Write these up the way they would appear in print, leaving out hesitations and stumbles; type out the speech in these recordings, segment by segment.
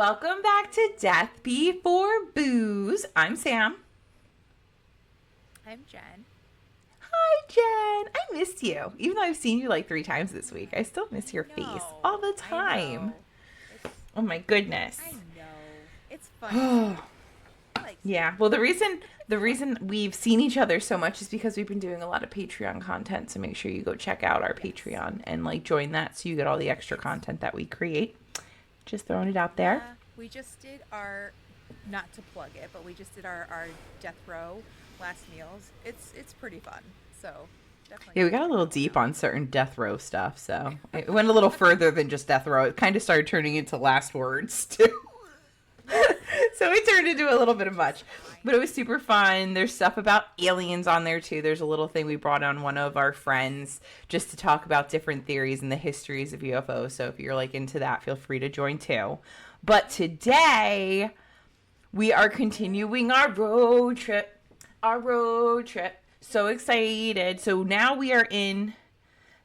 Welcome back to Death Before Booze. I'm Sam. I'm Jen. Hi, Jen. I missed you. Even though I've seen you like 3 times this week, I still miss your face all the I time. know. It's Oh my goodness. I know. It's fun too. I like seeing Yeah. you. Well, the reason we've seen each other so much is because we've been doing a lot of Patreon content. So make sure you go check out our Yes. Patreon and like join that so you get all the extra It's content that we create. Just throwing it out there. yeah, we just did our not to plug it, but we just did our death row last meals. It's pretty fun. So definitely Yeah, we go got a check little that one deep out. on certain death row stuff, so it went a little further than just death row. It kind of started turning into last words too. Yes. So it turned into a little bit of Which much. is fine. But it was super fun. There's stuff about aliens on there too. There's a little thing we brought on one of our friends just to talk about different theories and the histories of UFOs. So if you're like into that, feel free to join too. But today we are continuing our road trip. Our road trip. So excited. So now we are in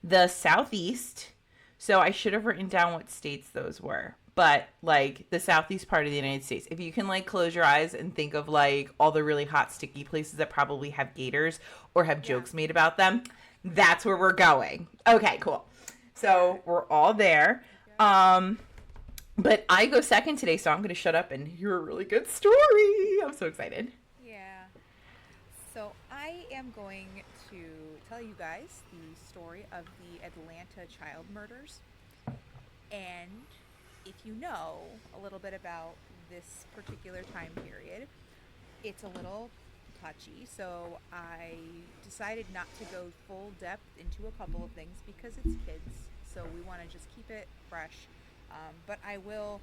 the southeast. So I should have written down what states those were. But like the southeast part of the United States. If you can like close your eyes and think of like all the really hot sticky places that probably have gators or have Yeah. jokes made about them, that's where we're going. Okay, cool. So Okay. we're all there. Okay. Um but I go second today, so I'm going to shut up and hear a really good story. I'm so excited. Yeah. So I am going to tell you guys the story of the Atlanta child murders. And if you know a little bit about this particular time period, it's a little touchy. So I decided not to go full depth into a couple of things because it's kids. So we want to just keep it fresh. But I will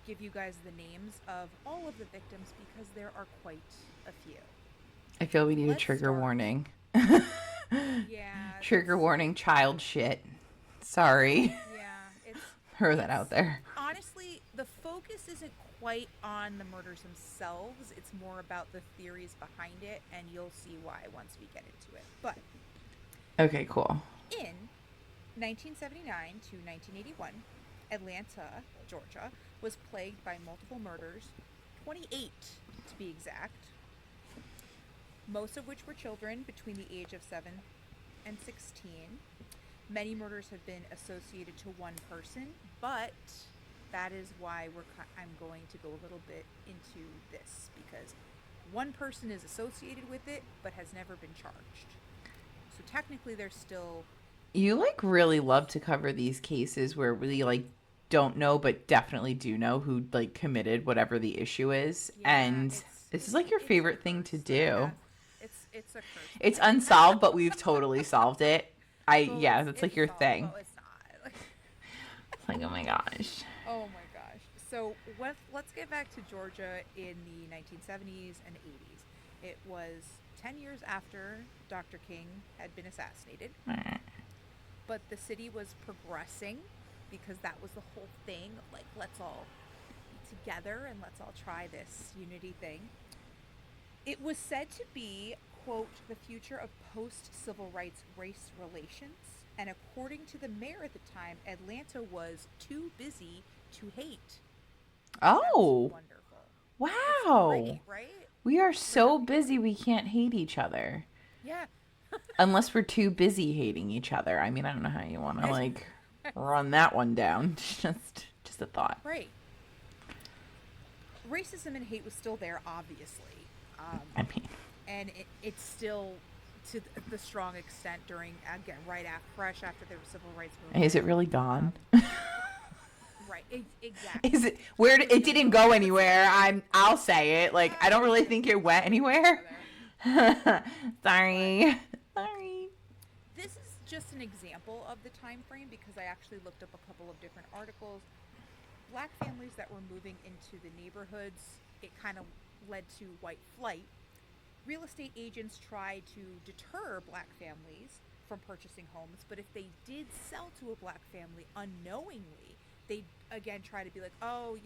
give you guys the names of all of the victims because there are quite a few. I feel we need a Let's trigger start. warning. Yeah, Trigger it's warning, child shit. Sorry. yeah, Throw that out it's there. honestly the focus isn't quite on the murders themselves. It's more about the theories behind it, and you'll see why once we get into it. But Okay, cool. in 1979 to 1981, Atlanta, Georgia, was plagued by multiple murders, 28 to be exact, most of which were children between the age of 7 and 16. Many murders have been associated to one person, but that is why I'm going to go a little bit into this because one person is associated with it but has never been charged. So technically they're still You like really love to cover these cases where we like don't know but definitely do know who like committed whatever the issue is. yeah, And it's this is like your it's a favorite thing to curse. do. Yeah. It's a curse with It's me. unsolved, but we've totally solved it. Well, Yeah, that's like it's your solved, thing. but it's not. It's like, oh my gosh. Oh my gosh. So let's get back to Georgia in the 1970s and 80s. It was 10 years after Dr. King had been assassinated, but the city was progressing because that was the whole thing of like, let's all be together and let's all try this unity thing. It was said to be, quote, the future of post civil rights race relations. And according to the mayor at the time, Atlanta was too busy to hate. That's Oh, wonderful. It's wow. great, right? We are For them so to be busy we can't hate each other. yeah. Unless we're too busy hating each other. I mean, I don't know how you want to like run that one down. Just a thought. Right. Racism and hate was still there, obviously. I mean, And it's still to the strong extent during, again, right after, fresh after the civil rights is movement. it really gone? Um, right, Is exactly. it where Truth it be didn't told, go let's say anywhere? that. I'll say it. Like I don't really think it went Let's go anywhere. there. But Sorry. Sorry. this is just an example of the time frame because I actually looked up a couple of different articles. Black families that were moving into the neighborhoods, it kind of led to white flight. Real estate agents tried to deter black families from purchasing homes, but if they did sell to a black family unknowingly, they'd again try to be like, oh,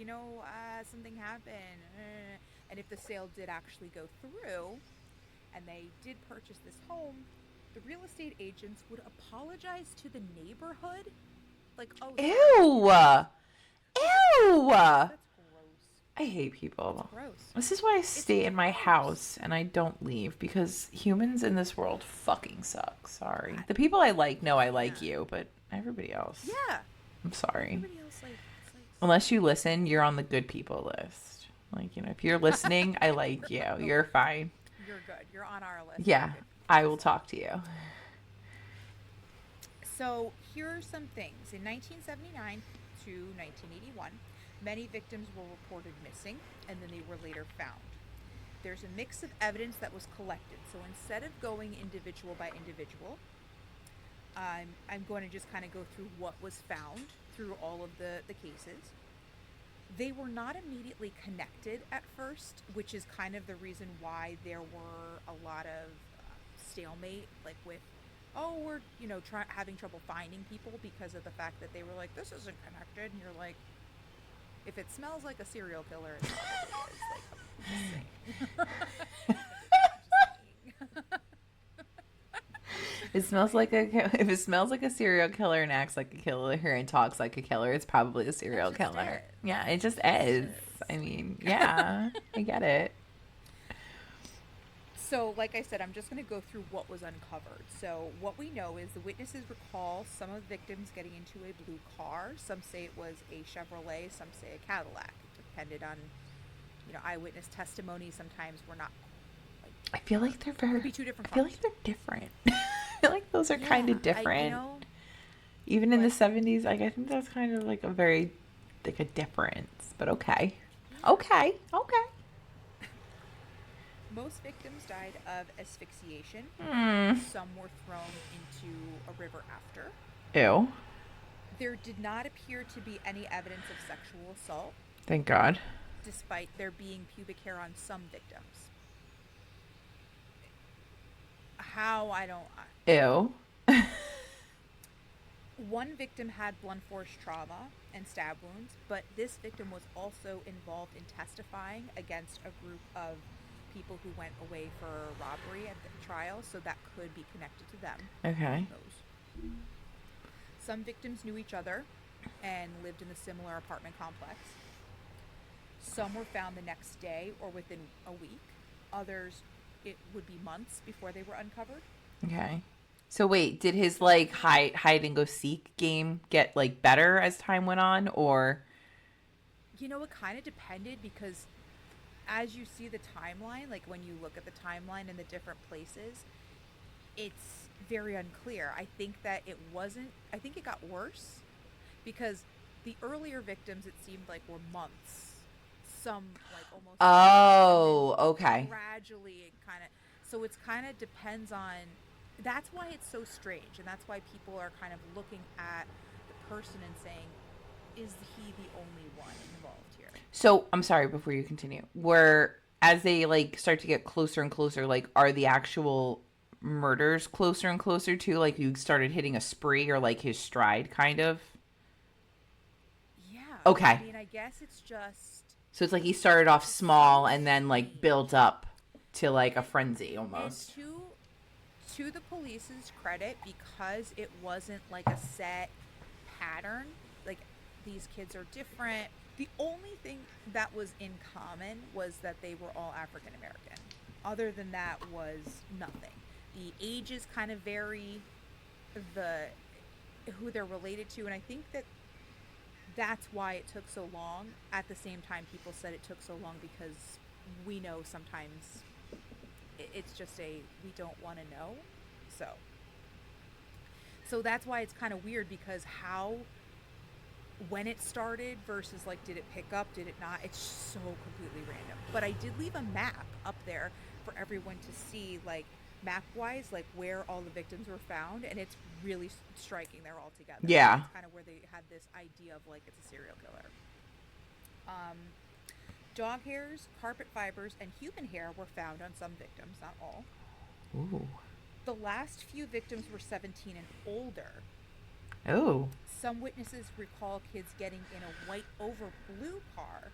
something happened. And if the sale did actually go through and they did purchase this home, the real estate agents would apologize to the neighborhood. Like, oh, sorry, Ew. Ew. that's gross. I hate people. Gross. This is why I stay in my gross. house and I don't leave, because humans in this world fucking suck. Sorry. The people I like know I like you, but everybody else. Yeah. I'm sorry. Everybody else like Unless you listen, you're on the good people list. Like, you know, if you're listening, I like you. You're fine. You're good. You're on our list. Yeah, I will talk to you. So here are some things. In 1979 to 1981, many victims were reported missing, and then they were later found. There's a mix of evidence that was collected. So instead of going individual by individual, I'm going to just kind of go through what was found through all of the cases. They were not immediately connected at first, which is kind of the reason why there were a lot of stalemate, like with, oh, we're, having trouble finding people because of the fact that they were like, this isn't connected. And you're like, if it smells like a serial killer, it probably is. Like, I'm just saying. If it smells like a serial killer and acts like a killer and talks like a killer, it's probably a serial killer. Yeah, it just is. I mean, yeah, I get it. So, like I said, I'm just going to go through what was uncovered. So, what we know is the witnesses recall some of the victims getting into a blue car. Some say it was a Chevrolet, some say a Cadillac. It depended on, eyewitness testimony. Sometimes we're not. I feel like they're very. Could be two different I feel cars. like they're different. I feel like those are kind of different. Even in the 70s, I think that's kind of like a very, like a difference. But okay. Okay. Most victims died of asphyxiation. Some were thrown into a river after. Ew. There did not appear to be any evidence of sexual assault. Thank God. Despite there being pubic hair on some victims. How? I don't... Ew. One victim had blunt force trauma and stab wounds, but this victim was also involved in testifying against a group of people who went away for robbery at the trial, so that could be connected to them. Okay. Some victims knew each other and lived in a similar apartment complex. Some were found the next day or within a week. Others, it would be months before they were uncovered. Okay. So wait, did his like hide and go seek game get like better as time went on, or? It kind of depended, because as you see the timeline, like when you look at the timeline in the different places, it's very unclear. I think that it got worse, because the earlier victims, it seemed like, were months. Some like almost. Oh, okay. Gradually, it kind of. So it's kind of depends on. That's why it's so strange, and that's why people are kind of looking at the person and saying, is he the only one involved here? So, I'm sorry, before you continue, as they like start to get closer and closer, like, are the actual murders closer and closer to, like, you started hitting a spree or like his stride, kind of? Yeah. Okay. I mean, I guess it's just. So it's like he started off small and then like built up to like a frenzy almost. And to the police's credit, because it wasn't like a set pattern, like these kids are different. The only thing that was in common was that they were all African American. Other than that was nothing. The ages kind of vary, who they're related to, and I think that's why it took so long. At the same time, people said it took so long because we know sometimes it's just we don't want to know. So that's why it's kind of weird, because when it started versus like, did it pick up, did it not? It's so completely random. But I did leave a map up there for everyone to see, like map-wise, like where all the victims were found, and it's really striking. They're all together. Yeah. That's kind of where they had this idea of like it's a serial killer. Dog hairs, carpet fibers, and human hair were found on some victims, not all. Ooh. The last few victims were 17 and older. Oh. Some witnesses recall kids getting in a white over blue car,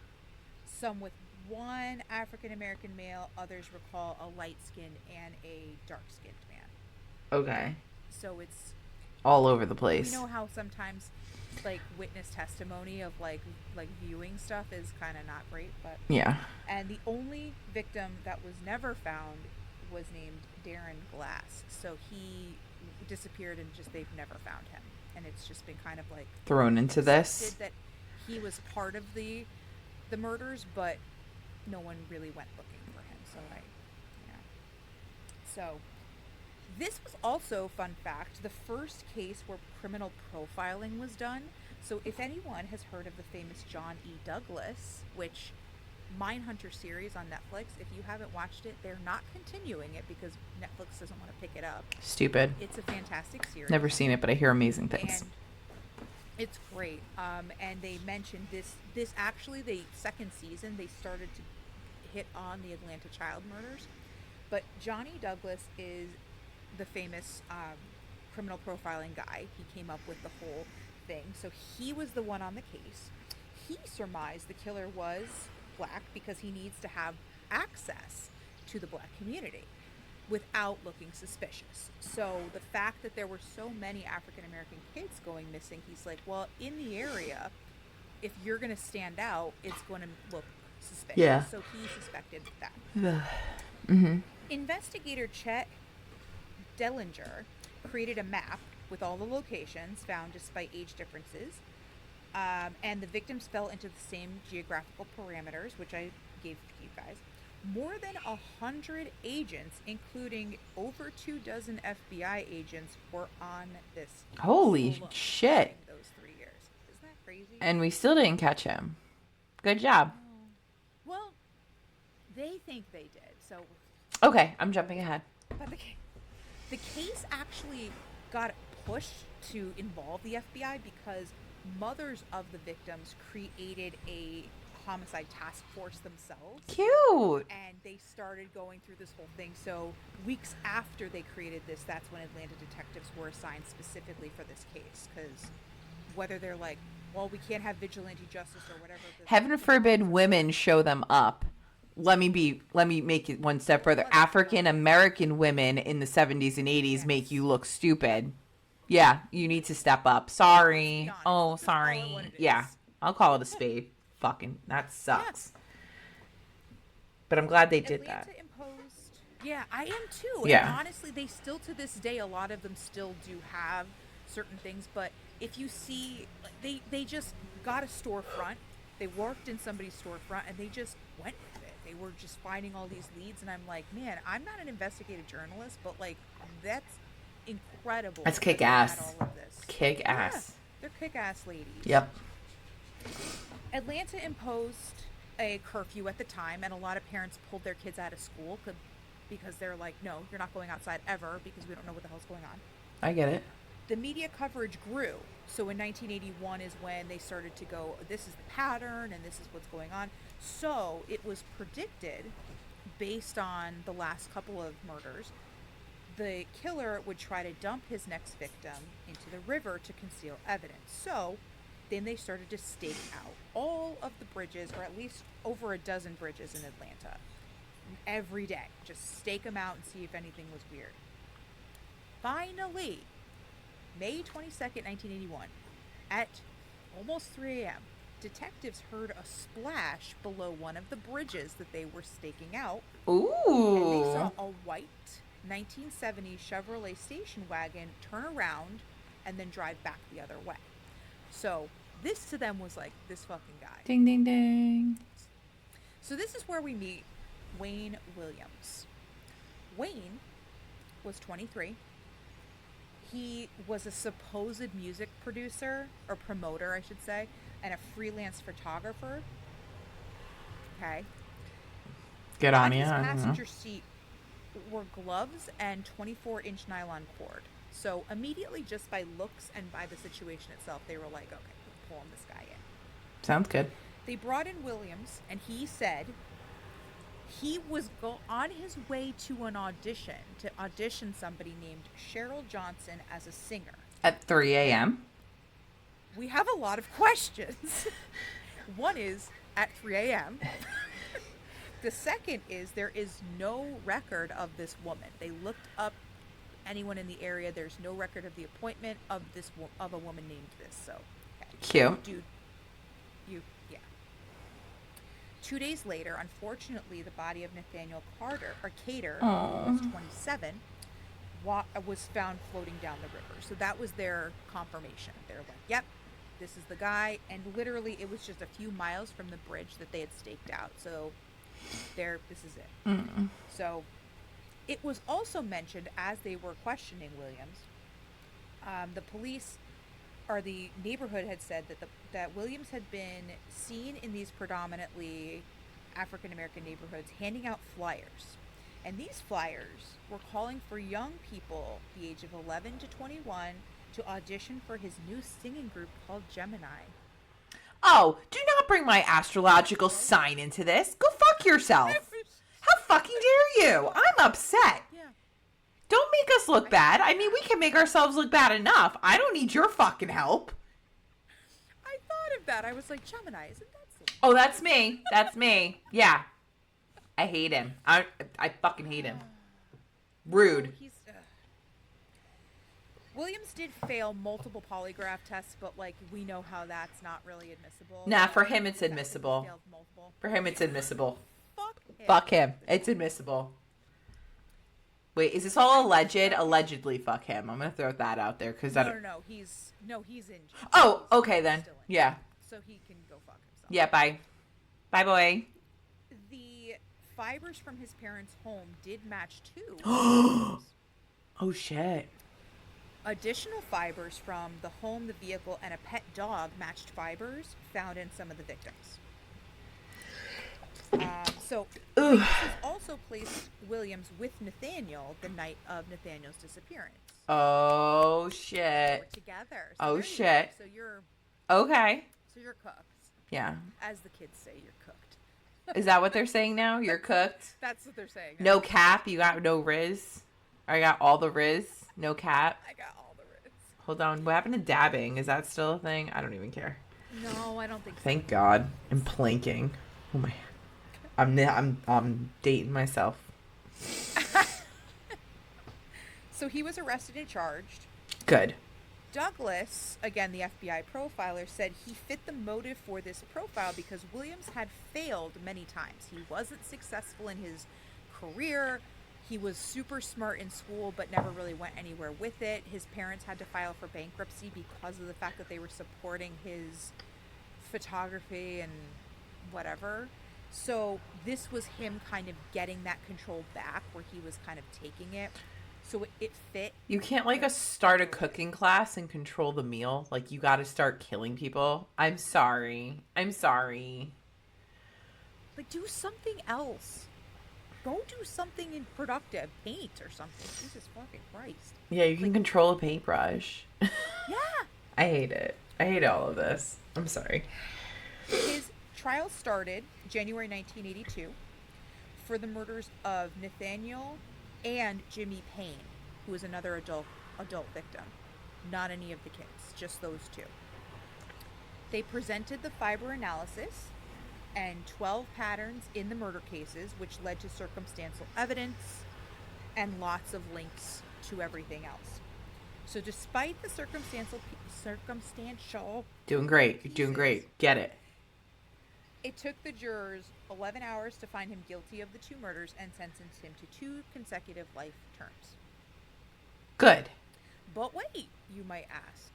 some with one African-American male, others recall a light-skinned and a dark-skinned man. Okay. So it's all over the place. You know how sometimes like witness testimony of like viewing stuff is kind of not great, but Yeah. and the only victim that was never found was named Darren Glass. So he disappeared and just they've never found him. And it's just been kind of like Thrown into this. suspected that he was part of the murders, but no one really went looking for him. So so this was also, fun fact, the first case where criminal profiling was done. So if anyone has heard of the famous John E. Douglas, which Mindhunter series on Netflix, if you haven't watched it, they're not continuing it because Netflix doesn't want to pick it up. Stupid. It's a fantastic series. Never seen it, but I hear amazing things. And it's great. And they mentioned this actually, the second season, they started to hit on the Atlanta child murders. But Johnny Douglas is the famous criminal profiling guy. He came up with the whole thing. So he was the one on the case. He surmised the killer was black because he needs to have access to the black community without looking suspicious. So the fact that there were so many African American kids going missing, he's like, well, in the area, if you're going to stand out, it's going to look suspicious. Yeah. So he suspected that. Mm-hmm. Investigator Chet Dellinger created a map with all the locations found despite age differences. And the victims fell into the same geographical parameters, which I gave to you guys. More than 100 agents, including over 24 FBI agents, were on this. Holy shit. During those 3 years. Isn't that crazy? And we still didn't catch him. Good job. Well, they think they did. So, Okay, I'm jumping ahead. but the case actually got pushed to involve the FBI because mothers of the victims created a homicide task force themselves. Cute. And they started going through this whole thing. So weeks after they created this, that's when Atlanta detectives were assigned specifically for this case. Because whether they're like, well, we can't have vigilante justice or whatever. Heaven forbid women show them up. Let me make it one step further. African American women in the 70s and 80s make you look stupid. Yeah, you need to step up. Sorry. Oh, sorry. Yeah, I'll call it a spade. Fucking, that sucks. Yeah. But I'm glad they did Atlanta that. imposed. Yeah, I am too. Yeah. And honestly, they still to this day, a lot of them still do have certain things. But if you see, they just got a storefront. They worked in somebody's storefront and they just went with it. They were just finding all these leads. And I'm like, man, I'm not an investigative journalist, but like, that's incredible. That's that they kick ass. had all of this. Kick ass. Yeah, they're kick ass ladies. Yep. Atlanta imposed a curfew at the time, and a lot of parents pulled their kids out of school because they're like, no, you're not going outside ever because we don't know what the hell's going on. I get it. The media coverage grew. So in 1981 is when they started to go, this is the pattern and this is what's going on. So it was predicted, based on the last couple of murders, the killer would try to dump his next victim into the river to conceal evidence. So then they started to stake out all of the bridges, or at least over a dozen bridges in Atlanta, every day. Just stake them out and see if anything was weird. Finally, May 22nd, 1981, at almost 3 a.m., detectives heard a splash below one of the bridges that they were staking out. Ooh. And they saw a white 1970 Chevrolet station wagon turn around and then drive back the other way. So this to them was like, this fucking guy. Ding, ding, ding. So this is where we meet Wayne Williams. Wayne was 23. He was a supposed music producer, or promoter, I should say, and a freelance photographer. Okay. Good on his you. passenger seat were gloves and 24-inch nylon cord. So immediately, just by looks and by the situation itself, they were like, okay, we're pulling this guy in. Sounds good. They brought in Williams, and he said he was on his way to an audition to audition somebody named Cheryl Johnson as a singer. At 3 a.m.? We have a lot of questions. One is at 3 a.m. The second is there is no record of this woman. They looked up anyone in the area. There's no record of the appointment of a woman named this. So, okay. Cute. Dude, yeah. 2 days later, unfortunately, the body of Nathaniel Cater, who was Oh. 27, was found floating down the river. So that was their confirmation. They're like, yep, this is the guy. And literally, it was just a few miles from the bridge that they had staked out. So this is it. Mm. So it was also mentioned as they were questioning Williams. The police or the neighborhood had said that Williams had been seen in these predominantly African American neighborhoods handing out flyers. And these flyers were calling for young people the age of 11 to 21 to audition for his new singing group called Gemini. Oh, do not bring my astrological sign into this. Go fuck yourself. How fucking dare you? I'm upset. Yeah. Don't make us look bad. I mean, we can make ourselves look bad enough. I don't need your fucking help. I thought of that. I was like, Gemini, isn't that silly? Oh, that's me. That's me. Yeah. I hate him. I fucking hate him. Rude. Williams did fail multiple polygraph tests, but like we know how that's not really admissible. Nah, for him it's admissible. For him it's admissible. Fuck him. It's admissible. Wait, is this all alleged? Allegedly, fuck him. I'm gonna throw that out there because No. He's in jail. Oh, okay then. Yeah. So he can go fuck himself. Yeah. Bye. Bye, boy. The fibers from his parents' home did match too. Oh shit. Additional fibers from the home, the vehicle, and a pet dog matched fibers found in some of the victims. So police has also placed Williams with Nathaniel the night of Nathaniel's disappearance. Oh They shit. were together. So Oh there you shit. go. So you're Okay. cooked. Yeah. As the kids say, you're cooked. Is that what they're saying now? You're cooked? That's what they're saying. No cap? You got no Riz? I got all the Riz? No cap? I got all the Riz. Hold on. What happened to dabbing? Is that still a thing? I don't even care. No, I don't think so. Thank God. I'm planking. Oh my. I'm dating myself. So he was arrested and charged. Good. Douglas, again the FBI profiler, said he fit the motive for this profile because Williams had failed many times. He wasn't successful in his career. He was super smart in school but never really went anywhere with it. His parents had to file for bankruptcy because of the fact that they were supporting his photography and whatever. So this was him kind of getting that control back where he was kind of taking it. So it fit. You can't start a cooking class and control the meal. Like you got to start killing people. I'm sorry. Like do something else. Go do something productive. Paint or something. Jesus fucking Christ. Yeah, you can control a paintbrush. Yeah. I hate it. I hate all of this. I'm sorry. His trial started January 1982 for the murders of Nathaniel and Jimmy Payne, who was another adult victim. Not any of the kids, just those two. They presented the fiber analysis and 12 patterns in the murder cases, which led to circumstantial evidence and lots of links to everything else. So despite the circumstantial Doing great. You're doing great. Get it. it took the jurors 11 hours to find him guilty of the two murders and sentence him to 2 consecutive life terms. Good. But wait, you might ask.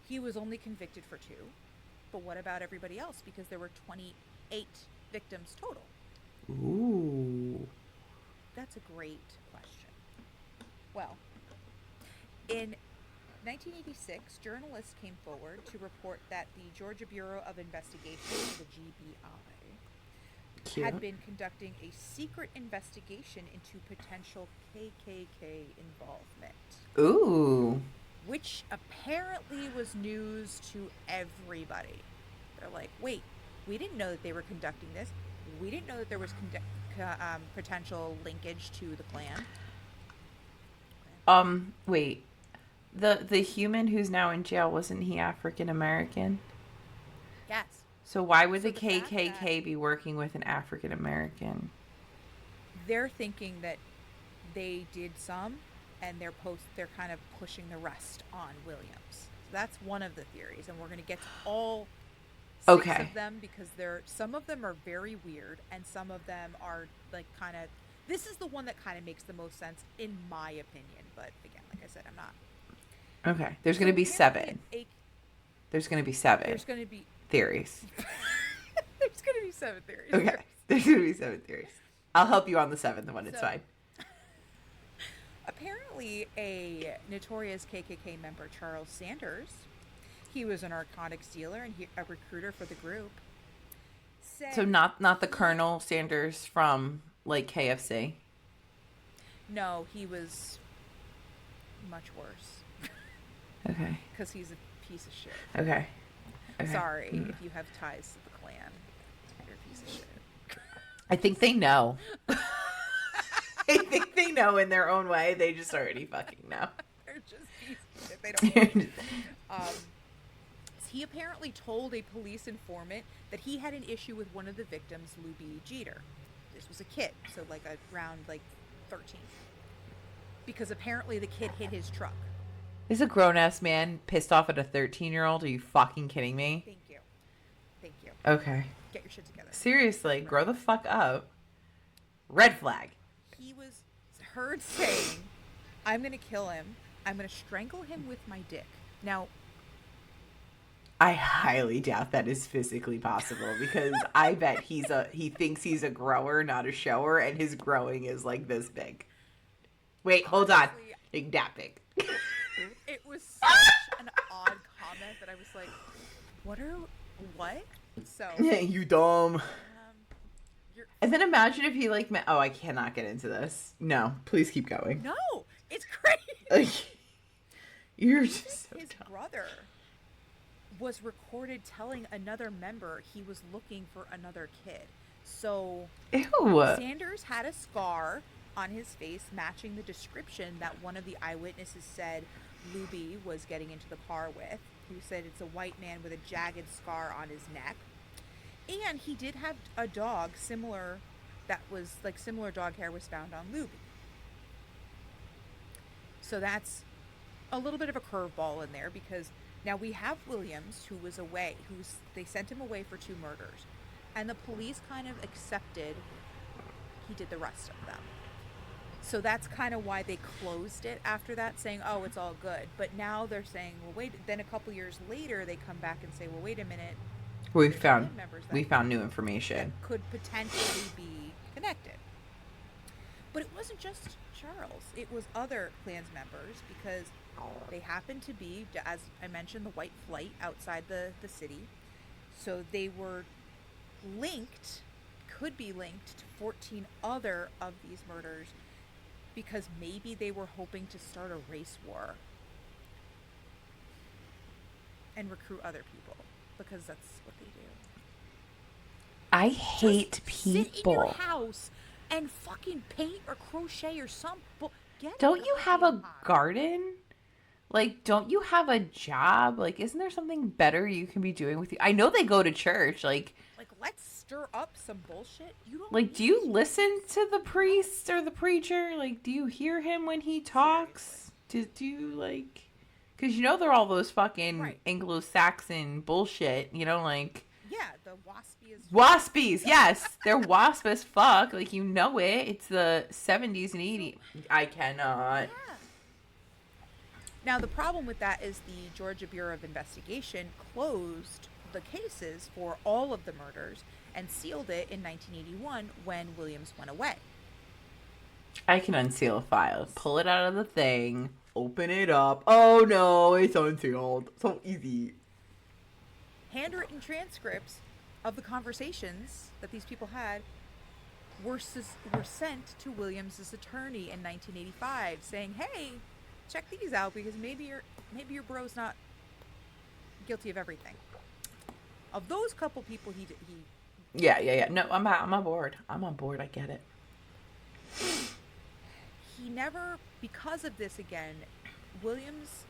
He was only convicted for 2. But what about everybody else? Because there were 28 victims total. Ooh. That's a great question. Well, in 1986, journalists came forward to report that the Georgia Bureau of Investigation, the GBI, had been conducting a secret investigation into potential KKK involvement. Ooh. Which apparently was news to everybody. They're like, wait, we didn't know that they were conducting this. We didn't know that there was potential linkage to the Klan. Wait. The human who's now in jail, wasn't he African American? Yes. So why would So the the fact KKK be working with an African American? They're thinking that they did some, and they're kind of pushing the rest on Williams. So that's one of the theories, and we're going to get to all six Okay. of them because some of them are very weird, and some of them are like kind of. This is the one that kind of makes the most sense in my opinion, but again, like I said, I'm not. Okay. There's going So to be apparently, 7. There's going to be 7 there's going to be theories. there's going to be 7 theories. Okay. There's going to be 7 theories. I'll help you on the 7th one. It's So fine. apparently, a notorious KKK member, Charles Sanders, he was a narcotics dealer and a recruiter for the group. So Said not the Colonel Sanders from like KFC. no, he was much worse Okay. because he's a piece of shit. Okay. Okay. Sorry if you have ties to the Klan. You're a piece of shit. I think they know. I think they know in their own way. They just already fucking know. They're just pieces of shit. They don't. He apparently told a police informant that he had an issue with one of the victims, Luby Jeter. This was a kid, so like around like 13. Because apparently the kid hit his truck. Is a grown ass man pissed off at a 13-year-old? Are you fucking kidding me? Thank you. Thank you. Okay. Get your shit together. Seriously, grow the fuck up. Red flag. He was heard saying, I'm going to kill him. I'm going to strangle him with my dick. Now, I highly doubt that is physically possible because I bet he thinks he's a grower, not a shower, and his growing is like this big. Wait, hold on. honestly, Like that big. it was such an odd comment that I was like, what? So, You dumb. you're, And then imagine if he like oh, I cannot get into this. No, please keep going. no, it's crazy. Like, you're just so His dumb. brother was recorded telling another member he was looking for another kid. So Ew. Sanders had a scar on his face matching the description that one of the eyewitnesses said Luby was getting into the car with. He said it's a white man with a jagged scar on his neck. And he did have a dog similar dog hair was found on Luby. So that's a little bit of a curveball in there because now we have Williams who was away, they sent him away for 2 murders. And the police kind of accepted he did the rest of them. So that's kind of why they closed it after that, saying, oh, it's all good. But now they're saying, well, wait, then a couple years later, they come back and say, well, wait a minute. We there's found family members we that found new information. could potentially be connected. But it wasn't just Charles. It was other Klans members because they happened to be, as I mentioned, the white flight outside the city. So they were could be linked to 14 other of these murders because maybe they were hoping to start a race war and recruit other people because that's what they do. I hate Just sit in your people. house and fucking paint or crochet or some Don't you have a goddamn hobby. garden? Like, don't you have a job? Like, isn't there something better you can be doing with you? I know they go to church. Like, Let's stir up some bullshit. You don't do need you to. listen to the priest or the preacher? Like, do you hear him when he talks? Do you, like... Because, they're all those fucking Right. Anglo-Saxon bullshit. Like... Yeah, the waspiest. Waspies, yes. They're wasp as fuck. Like, it. It's the 70s and 80s. I cannot. Yeah. Now, the problem with that is the Georgia Bureau of Investigation closed the cases for all of the murders and sealed it in 1981 when Williams went away. I can unseal a file. Pull it out of the thing. Open it up. Oh, no. It's unsealed. So easy. Handwritten transcripts of the conversations that these people had were sent to Williams' attorney in 1985 saying, hey, check these out because maybe your bro's not guilty of everything. Of those couple people he Yeah. No, I'm on board. I'm on board. I get it. he never, because of this again, Williams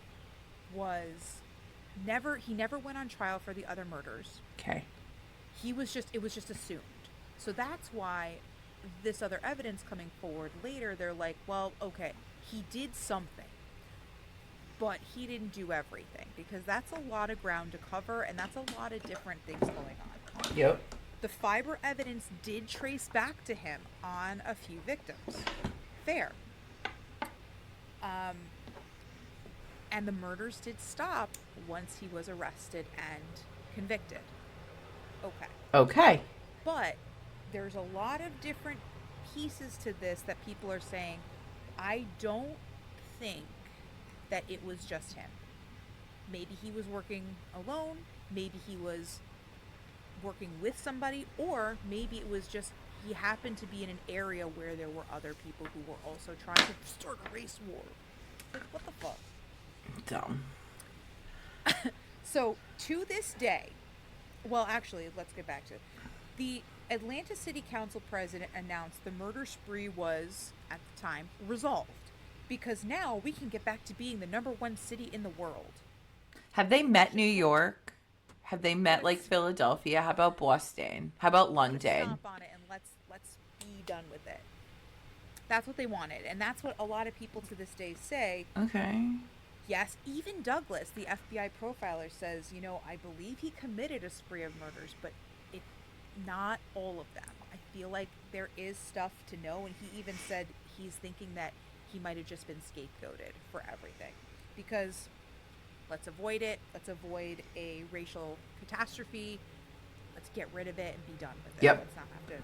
he never went on trial for the other murders. Okay. It was just assumed. So that's why this other evidence coming forward later, they're like, well, okay, he did something. but he didn't do everything because that's a lot of ground to cover and that's a lot of different things going on. Yep. The fiber evidence did trace back to him on a few victims. Fair. And the murders did stop once he was arrested and convicted. Okay. Okay. But there's a lot of different pieces to this that people are saying, I don't think that it was just him. Maybe he was working alone, maybe he was working with somebody, or maybe it was just he happened to be in an area where there were other people who were also trying to start a race war. Like, what the fuck? Dumb. So, to this day, well, actually, let's get back to it. The Atlanta City Council president announced the murder spree was, at the time, resolved. Because now we can get back to being the #1 city in the world. Have they met New York? Have they met like Philadelphia? How about Boston? How about London? Stomp on it and let's be done with it. That's what they wanted, and that's what a lot of people to this day say. Okay. Yes, even Douglas, the FBI profiler, says, I believe he committed a spree of murders, but not all of them. I feel like there is stuff to know, and he even said he's thinking that he might have just been scapegoated for everything. Because let's avoid it. Let's avoid a racial catastrophe. Let's get rid of it and be done with it. Yep. Let's not have to.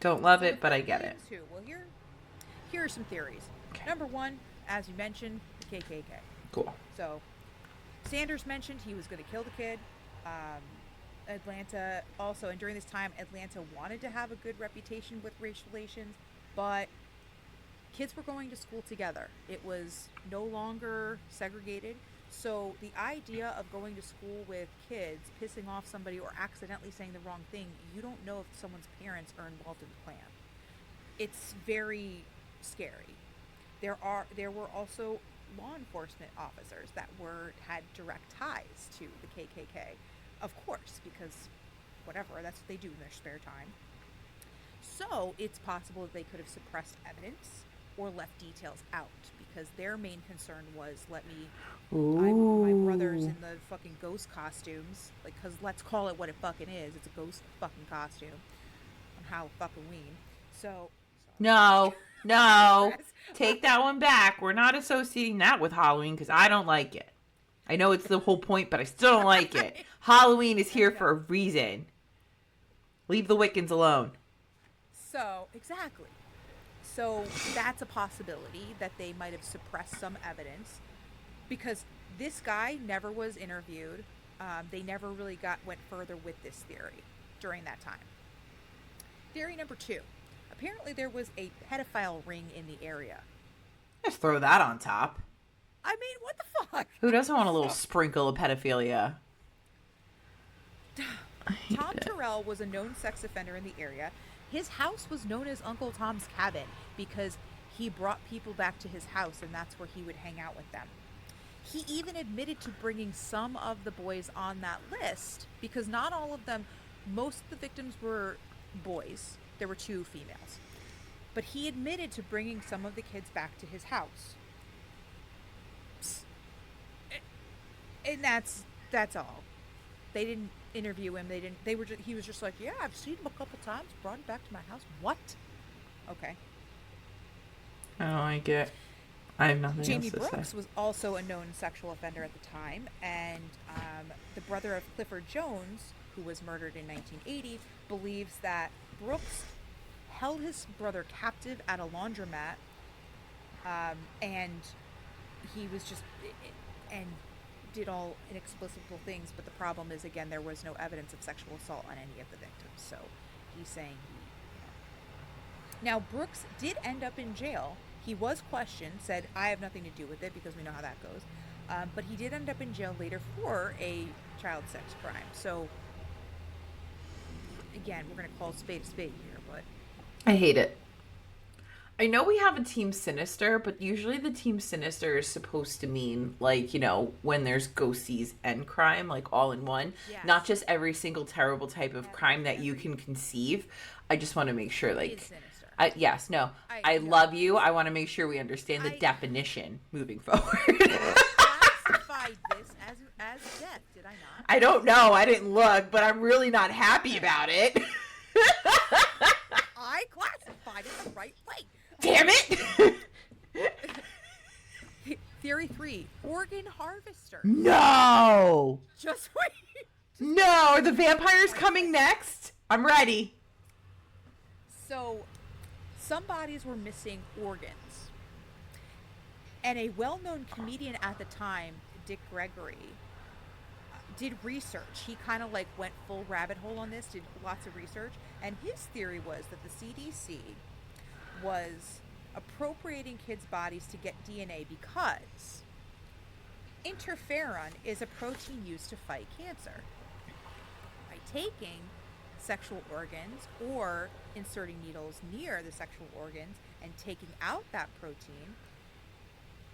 Don't love it, but I get it. Well, here are some theories. Okay. Number one, as you mentioned, the KKK. Cool. So, Sanders mentioned he was going to kill the kid. Atlanta also, and during this time, Atlanta wanted to have a good reputation with race relations, but kids were going to school together. It was no longer segregated. So the idea of going to school with kids, pissing off somebody, or accidentally saying the wrong thing, you don't know if someone's parents are involved in the plan. It's very scary. There were also law enforcement officers that had direct ties to the KKK. Of course, because whatever, that's what they do in their spare time. So it's possible that they could have suppressed evidence or left details out because their main concern was, my brother's in the fucking ghost costumes, because let's call it what it fucking is. It's a ghost fucking costume on Halloween. So no, take that one back. We're not associating that with Halloween because I don't like it. I know it's the whole point, but I still don't like it. Halloween is here for a reason. Leave the Wiccans alone. So, exactly. So, that's a possibility that they might have suppressed some evidence because this guy never was interviewed. They never really went further with this theory during that time. Theory number 2. Apparently there was a pedophile ring in the area. Just throw that on top. I mean, what the fuck? Who doesn't want a little sprinkle of pedophilia? Tom Terrell was a known sex offender in the area. His house was known as Uncle Tom's cabin because he brought people back to his house and that's where he would hang out with them. He even admitted to bringing some of the boys on that list because not all of them, most of the victims were boys. There were 2 females. But he admitted to bringing some of the kids back to his house. And that's all. They didn't interview him. He was just like, yeah, I've seen him a couple times, brought him back to my house. What? Okay. I don't like it. I have nothing Jamie else to Brooks say. was also a known sexual offender at the time, and the brother of Clifford Jones, who was murdered in 1980, believes that Brooks held his brother captive at a laundromat, and he was just and did all inexplicable things. But the problem is, again, there was no evidence of sexual assault on any of the victims. So he's saying Now, Brooks did end up in jail. He was questioned, said, I have nothing to do with it because we know how that goes. But he did end up in jail later for a child sex crime. So, again, we're going to call a spade here, but... I hate it. I know we have a Team Sinister, but usually the Team Sinister is supposed to mean, like, when there's ghosties and crime, like, all in one. Yes. Not just every single terrible type of crime that you can conceive. I just want to make sure, like... Sinister. Yes, no. I no. love you. I want to make sure we understand the I definition moving forward. I classified this as death, did I not? I don't know. I didn't look, but I'm really not happy about it. I classified it the right way. Damn it! Theory 3, organ harvester. No! Just wait. No! Are the vampires coming next? I'm ready. So, some bodies were missing organs. And a well-known comedian at the time, Dick Gregory, did research. He kind of like went full rabbit hole on this, did lots of research, and his theory was that the CDC was appropriating kids' bodies to get DNA because interferon is a protein used to fight cancer. By taking sexual organs or inserting needles near the sexual organs and taking out that protein,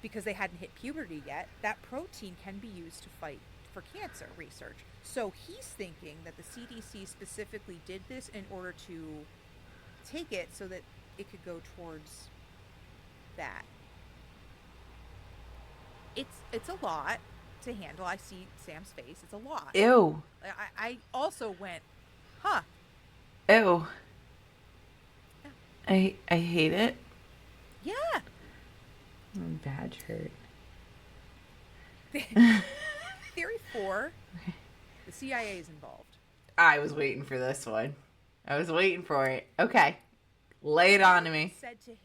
because they hadn't hit puberty yet, that protein can be used to fight for cancer research. So he's thinking that the CDC specifically did this in order to take it so that it could go towards that. It's a lot to handle. I see Sam's face. It's a lot. Ew. I also went, huh. Ew. Yeah. I hate it. Yeah. Badge hurt. Theory 4, the CIA is involved. I was waiting for this one. I was waiting for it. Okay. Lay it on to me. Said to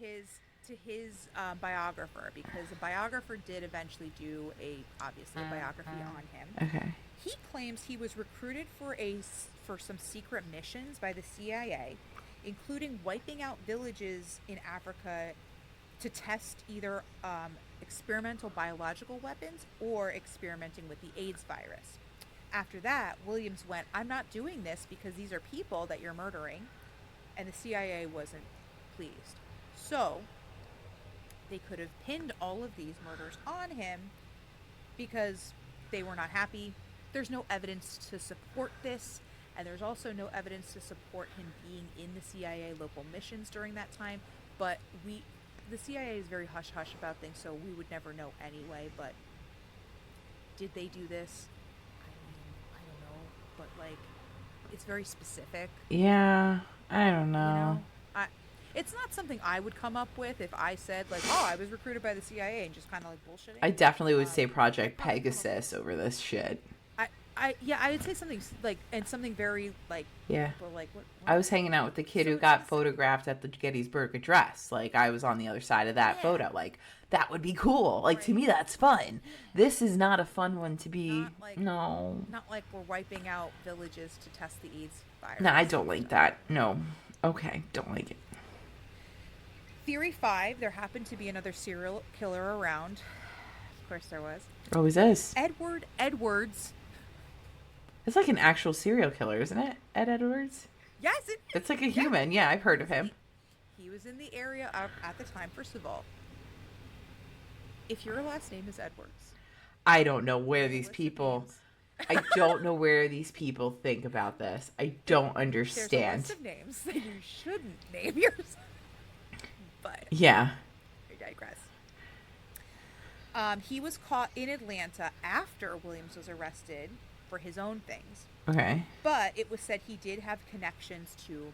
his biographer, because the biographer did eventually do a biography on him. Okay. He claims he was recruited for some secret missions by the CIA, including wiping out villages in Africa to test either experimental biological weapons or experimenting with the AIDS virus. After that, Williams went, I'm not doing this because these are people that you're murdering, and the CIA wasn't pleased. So they could have pinned all of these murders on him because they were not happy. There's no evidence to support this, and there's also no evidence to support him being in the CIA local missions during that time, but the CIA is very hush-hush about things, so we would never know anyway, but did they do this? I don't know, but, like, it's very specific. Yeah, I don't know. You know? It's not something I would come up with if I said, like, oh, I was recruited by the CIA and just kind of, like, bullshitting. I definitely would say Project Pegasus over this shit. I would say something, like, and something very, like, Yeah. people like, what? I was hanging out with the kid who got photographed at the Gettysburg Address. Like, I was on the other side of that photo. Like, that would be cool. Like, to me, that's fun. This is not a fun one to be. No. Not like we're wiping out villages to test the AIDS virus. No, I don't like that. No. Okay, don't like it. Theory 5, there happened to be another serial killer around. Of course there was. Always is. Edward Edwards. It's like an actual serial killer, isn't it? Ed Edwards? Yes, It's like a human. Yeah, I've heard of him. He was in the area at the time. First of all, if your last name is Edwards, I don't know where these people... I don't know where these people think about this. I don't understand. There's a list of names that you shouldn't name yourself. But yeah. I digress. He was caught in Atlanta after Williams was arrested for his own things. Okay. But it was said he did have connections to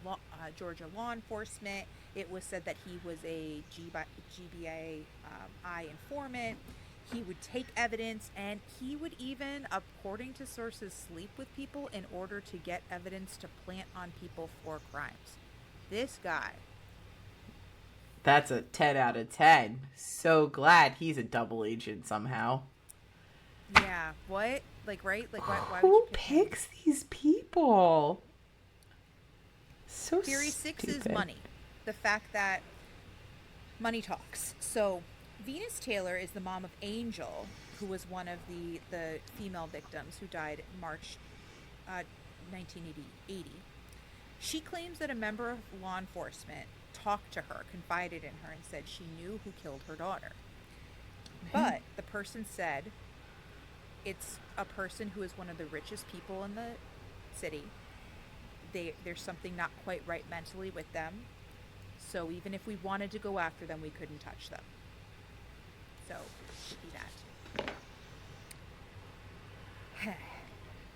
Georgia law enforcement. It was said that he was a GBI informant. He would take evidence, and he would even, according to sources, sleep with people in order to get evidence to plant on people for crimes. This guy. That's a 10 out of 10. So glad he's a double agent somehow. Yeah. What? Like, right? Like, why would Who you pick picks these people? So Theory 6 is stupid. money. The fact that money talks. So, Venus Taylor is the mom of Angel, who was one of the female victims who died in March 1980. She claims that a member of law enforcement talked to her, confided in her, and said she knew who killed her daughter. But the person said it's a person who is one of the richest people in the city. There's something not quite right mentally with them. So even if we wanted to go after them, we couldn't touch them. So, should be that.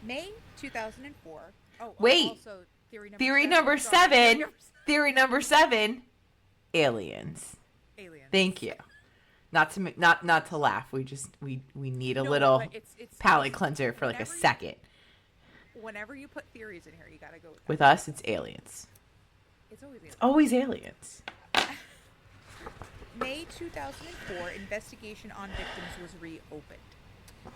May 2004. Oh, Wait. also theory number Theory 7. number Sorry, 7. Theory number 7. Aliens. Aliens. Thank you. Not to laugh. We need a little it's palate cleanser for like a second. Whenever you put theories in here, you gotta go with that. With us, it's aliens. It's always aliens. It's always aliens. May 2004, investigation on victims was reopened.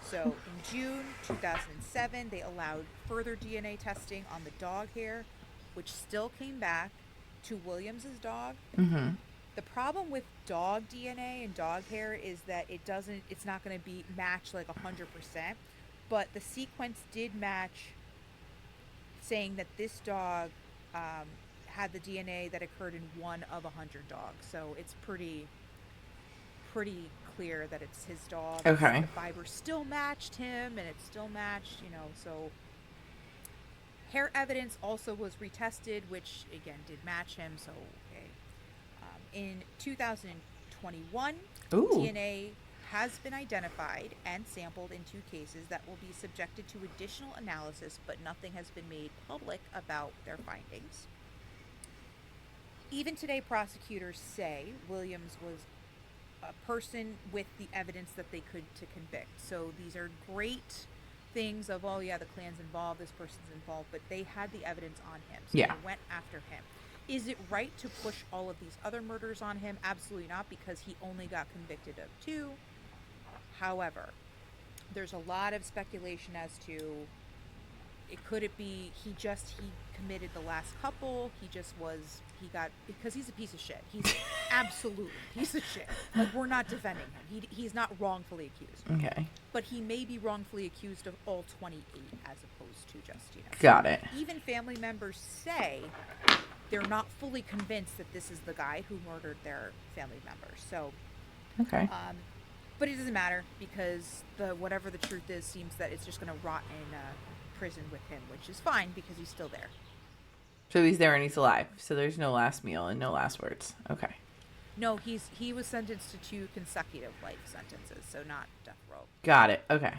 So in June 2007, they allowed further DNA testing on the dog hair, which still came back to Williams's dog. Mm-hmm. The problem with dog DNA and dog hair is that it's not going to be match like 100%, but the sequence did match, saying that this dog had the DNA that occurred in 1 of 100 dogs. So it's pretty clear that it's his dog. Okay. The fiber still matched him, and it still matched, so hair evidence also was retested, which again did match him. So okay. In 2021, Ooh. DNA has been identified and sampled in 2 cases that will be subjected to additional analysis, but nothing has been made public about their findings. Even today, prosecutors say Williams was a person with the evidence that they could to convict. So these are great things of, oh yeah, the Klan's involved, this person's involved, but they had the evidence on him. So yeah. They went after him. Is it right to push all of these other murders on him? Absolutely not, because he only got convicted of 2. However, there's a lot of speculation as to could it be he committed the last couple, because he's a piece of shit. He's absolutely a piece of shit. Like, we're not defending him. He's not wrongfully accused. Okay. But he may be wrongfully accused of all 28 as opposed to just, Got it. Even family members say they're not fully convinced that this is the guy who murdered their family members. So, okay. But it doesn't matter, because whatever the truth is seems that it's just going to rot in prison with him, which is fine because he's still there. So he's there and he's alive. So there's no last meal and no last words. Okay. No, he was sentenced to 2 consecutive life sentences, so not death row. Got it. Okay.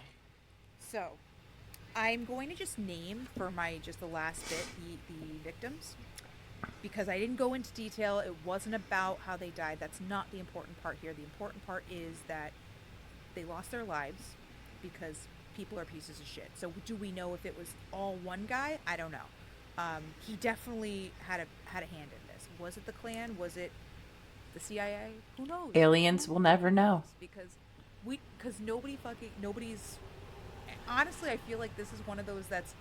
So, I'm going to just name for the last bit the victims, because I didn't go into detail. It wasn't about how they died. That's not the important part here. The important part is that they lost their lives because people are pieces of shit. So do we know if it was all one guy? I don't know. He definitely had a hand in this. Was it the Klan? Was it the CIA? Who knows? Aliens will never know. Because nobody's. Honestly, I feel like this is one of those that's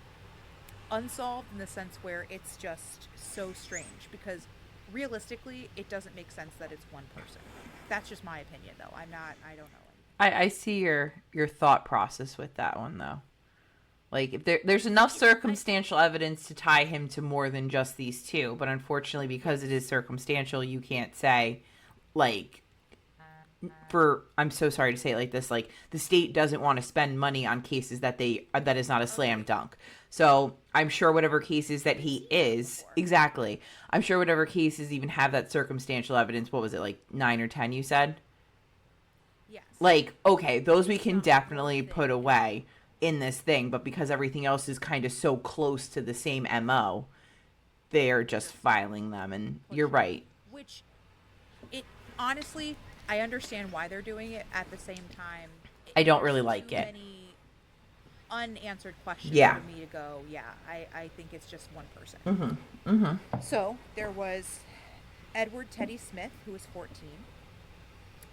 unsolved in the sense where it's just so strange, because realistically it doesn't make sense that it's one person. That's just my opinion, though. I don't know. I see your thought process with that one, though. Like, if there's enough circumstantial evidence to tie him to more than just these 2, but unfortunately, because it is circumstantial, you can't say, like, I'm so sorry to say it like this, like, the state doesn't want to spend money on cases that is not a slam dunk. So I'm sure whatever cases that he is, exactly, I'm sure whatever cases even have that circumstantial evidence, what was it, like 9 or 10 you said? Yes. Like, okay, those we can definitely put away in this thing, but because everything else is kind of so close to the same MO, they're just filing them, and you're right. Which, honestly, I understand why they're doing it. At the same time, I don't really like it. Many unanswered questions for me to go, I think it's just one person. Mm-hmm. Mm-hmm. So there was Edward Teddy Smith, who was 14,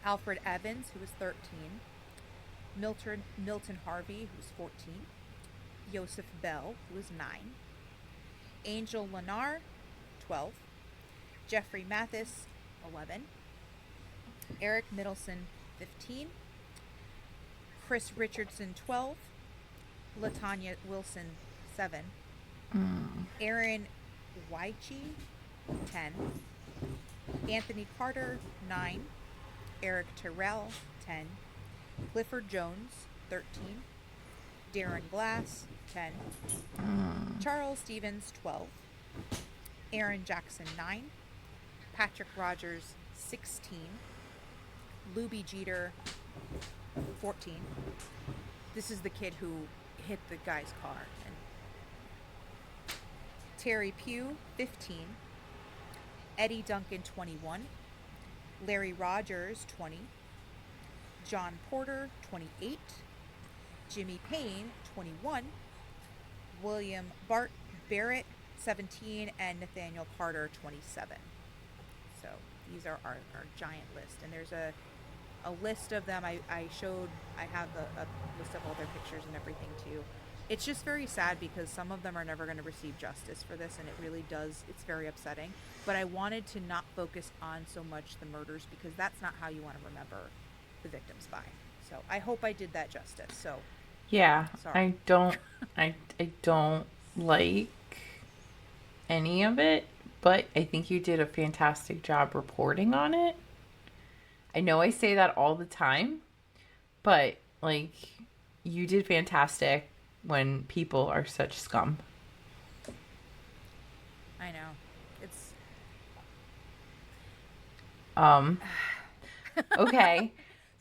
Alfred Evans, who was 13, Milton Harvey, who was 14, Joseph Bell, who was 9, Angel Lenar, 12, Jeffrey Mathis, 11, Eric Middleton, 15, Chris Richardson, 12, Latanya Wilson, 7, Aaron Weiche, 10, Anthony Carter, 9, Eric Terrell, 10, Clifford Jones, 13, Darren Glass, 10, Charles Stevens, 12, Aaron Jackson, 9, Patrick Rogers, 16. Luby Jeter, 14. This is the kid who hit the guy's car. And Terry Pugh, 15. Eddie Duncan, 21. Larry Rogers, 20. John Porter, 28. Jimmy Payne, 21. William Barrett, 17. And Nathaniel Carter, 27. So these are our giant list. And there's a list of them. I have a list of all their pictures and everything too. It's just very sad because some of them are never going to receive justice for this, and it really does. It's very upsetting. But I wanted to not focus on so much the murders because that's not how you want to remember the victims by. So I hope I did that justice. So yeah, sorry. I don't like any of it, but I think you did a fantastic job reporting on it. I know I say that all the time, but like you did fantastic when people are such scum. I know. It's okay.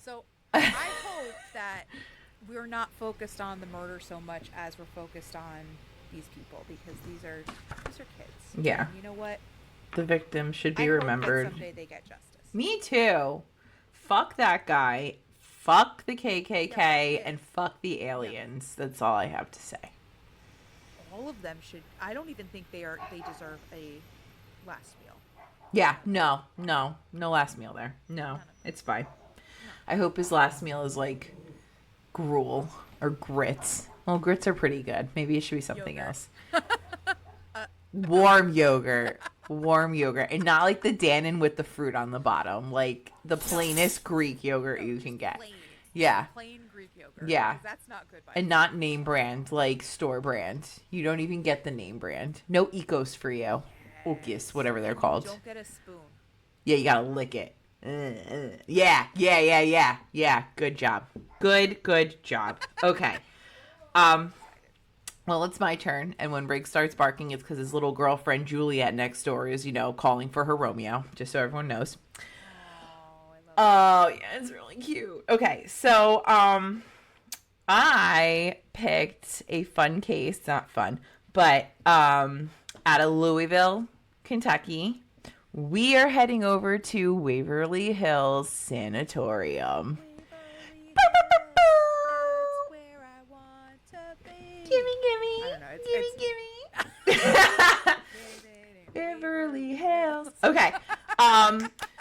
So I hope that we're not focused on the murder so much as we're focused on these people because these are kids. Yeah. And you know what? The victims should be I remembered. hope that someday they get justice. Me too. Fuck that guy. Fuck the KKK and fuck the aliens. That's all I have to say. All of them should. I don't even think they deserve a last meal. Yeah, no last meal there. No, it's fine. I hope his last meal is like gruel or grits. Well, grits are pretty good. Maybe it should be something else. Warm yogurt, and not like the Dannon with the fruit on the bottom, like the plainest Greek yogurt you can get. Yeah, plain Greek yogurt. Yeah, that's not good. And not name brand, like store brand. You don't even get the name brand. No ecos for you. Okis, whatever they're called. Don't get a spoon. Yeah, you gotta lick it. Yeah. Good job. Good job. Okay. Well, it's my turn, and when Riggs starts barking, it's because his little girlfriend Juliet next door is, calling for her Romeo, just so everyone knows. Oh, yeah, it's really cute. Okay, so, I picked a fun case, not fun, but, out of Louisville, Kentucky. We are heading over to Waverly Hills Sanatorium. Gimme. Waverly Hills. Okay.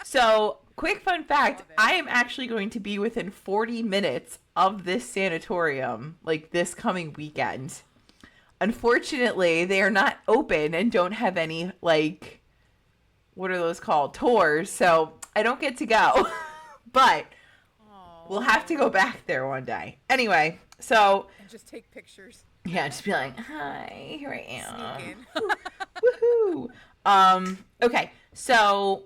So quick fun fact, I am actually going to be within 40 minutes of this sanatorium, like this coming weekend. Unfortunately, they are not open and don't have any, like, what are those called? Tours. So I don't get to go, but we'll have to go back there one day. Anyway, so. And just take pictures. Yeah, just be like, hi, here I am. Sneak in. Woohoo. Okay, so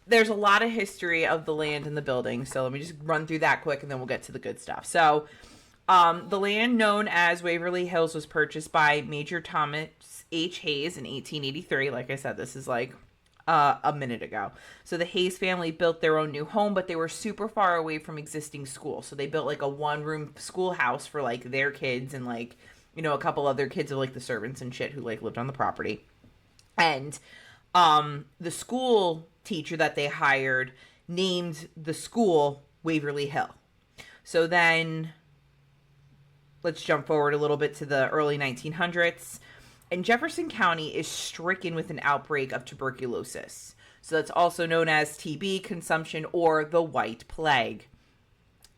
there's a lot of history of the land and the building, so let me just run through that quick and then we'll get to the good stuff. So, the land known as Waverly Hills was purchased by Major Thomas H. Hayes in 1883. Like I said, this is like a minute ago. So the Hayes family built their own new home, but they were super far away from existing schools. So they built like a one-room schoolhouse for like their kids and like, a couple other kids of like the servants and shit who like lived on the property. And the school teacher that they hired named the school Waverly Hill. So then let's jump forward a little bit to the early 1900s. And Jefferson County is stricken with an outbreak of tuberculosis. So that's also known as TB, consumption, or the White Plague.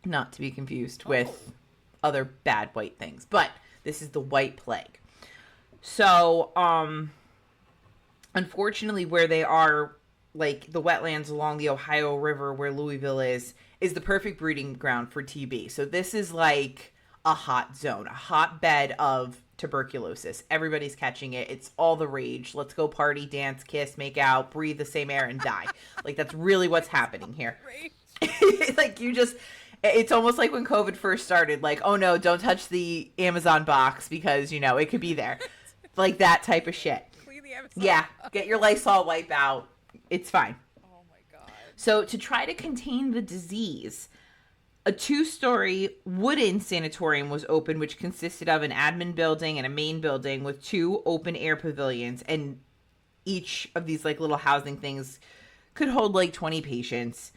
Not to be confused with other bad white things. But this is the White Plague. So, unfortunately, where they are, like the wetlands along the Ohio River where Louisville is the perfect breeding ground for TB. So this is like a hot zone, a hotbed of tuberculosis. Everybody's catching it. It's all the rage. Let's go party, dance, kiss, make out, breathe the same air, and die. Like, that's really what's happening here. Like, it's almost like when COVID first started. Like, oh no, don't touch the Amazon box because, it could be there. Like that type of shit. Clean the Amazon Yeah, box. get your Lysol wipe out. It's fine. Oh my god. So to try to contain the disease, a 2-story wooden sanatorium was opened, which consisted of an admin building and a main building with 2 open air pavilions. And each of these like little housing things could hold like 20 patients.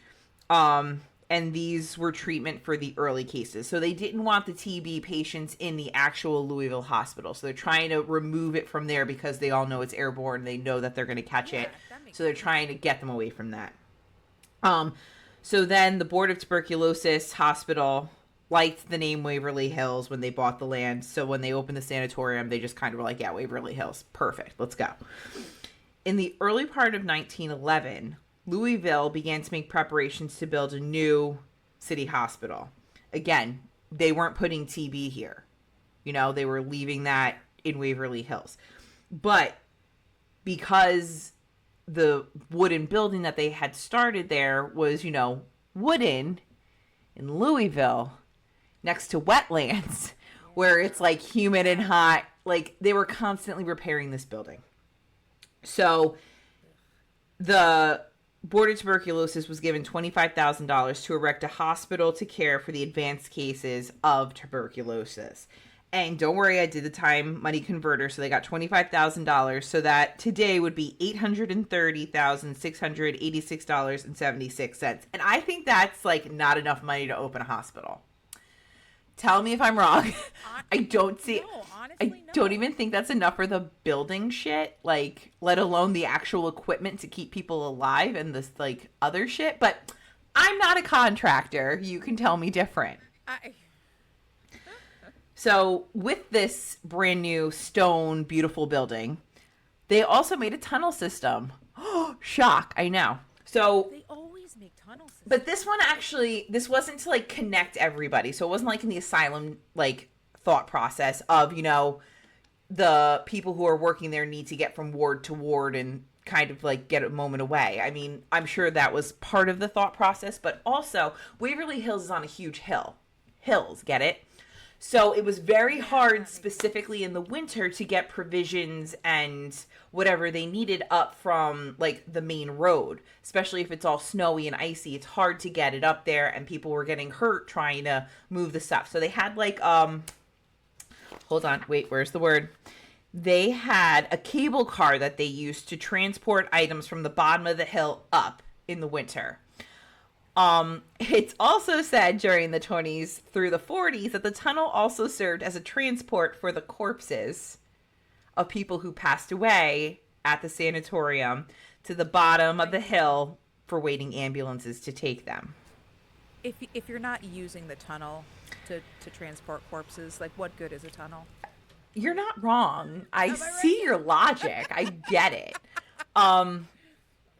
And these were treatment for the early cases. So they didn't want the TB patients in the actual Louisville hospital. So they're trying to remove it from there because they all know it's airborne. They know that they're going to catch it. So they're trying to get them away from that. So then the Board of Tuberculosis Hospital liked the name Waverly Hills when they bought the land. So when they opened the sanatorium, they just kind of were like, yeah, Waverly Hills. Perfect. Let's go. In the early part of 1911, Louisville began to make preparations to build a new city hospital. Again, they weren't putting TB here. You know, they were leaving that in Waverly Hills. But because the wooden building that they had started there was, you know, wooden in Louisville next to wetlands where it's like humid and hot, like they were constantly repairing this building. So the Board of Tuberculosis was given $25,000 to erect a hospital to care for the advanced cases of tuberculosis. And don't worry, I did the time money converter, so they got $25,000, so that today would be $830,686.76. And I think that's like not enough money to open a hospital. Tell me if I'm wrong. I don't see. No, honestly, no. Don't even think that's enough for the building shit, like let alone the actual equipment to keep people alive and this like other shit. But I'm not a contractor. You can tell me different. So with this brand new stone, beautiful building, they also made a tunnel system. Oh, shock! I know. So they always make tunnel systems. But this one actually, this wasn't to like connect everybody. So it wasn't like in the asylum like thought process of, you know, the people who are working there need to get from ward to ward and kind of like get a moment away. I mean, I'm sure that was part of the thought process, but also Waverly Hills is on a huge hill. Hills, get it? So it was very hard, specifically in the winter, to get provisions and whatever they needed up from like the main road, especially if it's all snowy and icy. It's hard to get it up there, and people were getting hurt trying to move the stuff. So they had like hold on, wait, where's the word? They had a cable car that they used to transport items from the bottom of the hill up in the winter. It's also said during the 20s through the 40s that the tunnel also served as a transport for the corpses of people who passed away at the sanatorium to the bottom of the hill for waiting ambulances to take them. If you're not using the tunnel to transport corpses, like what good is a tunnel? You're not wrong. I see your logic. I get it.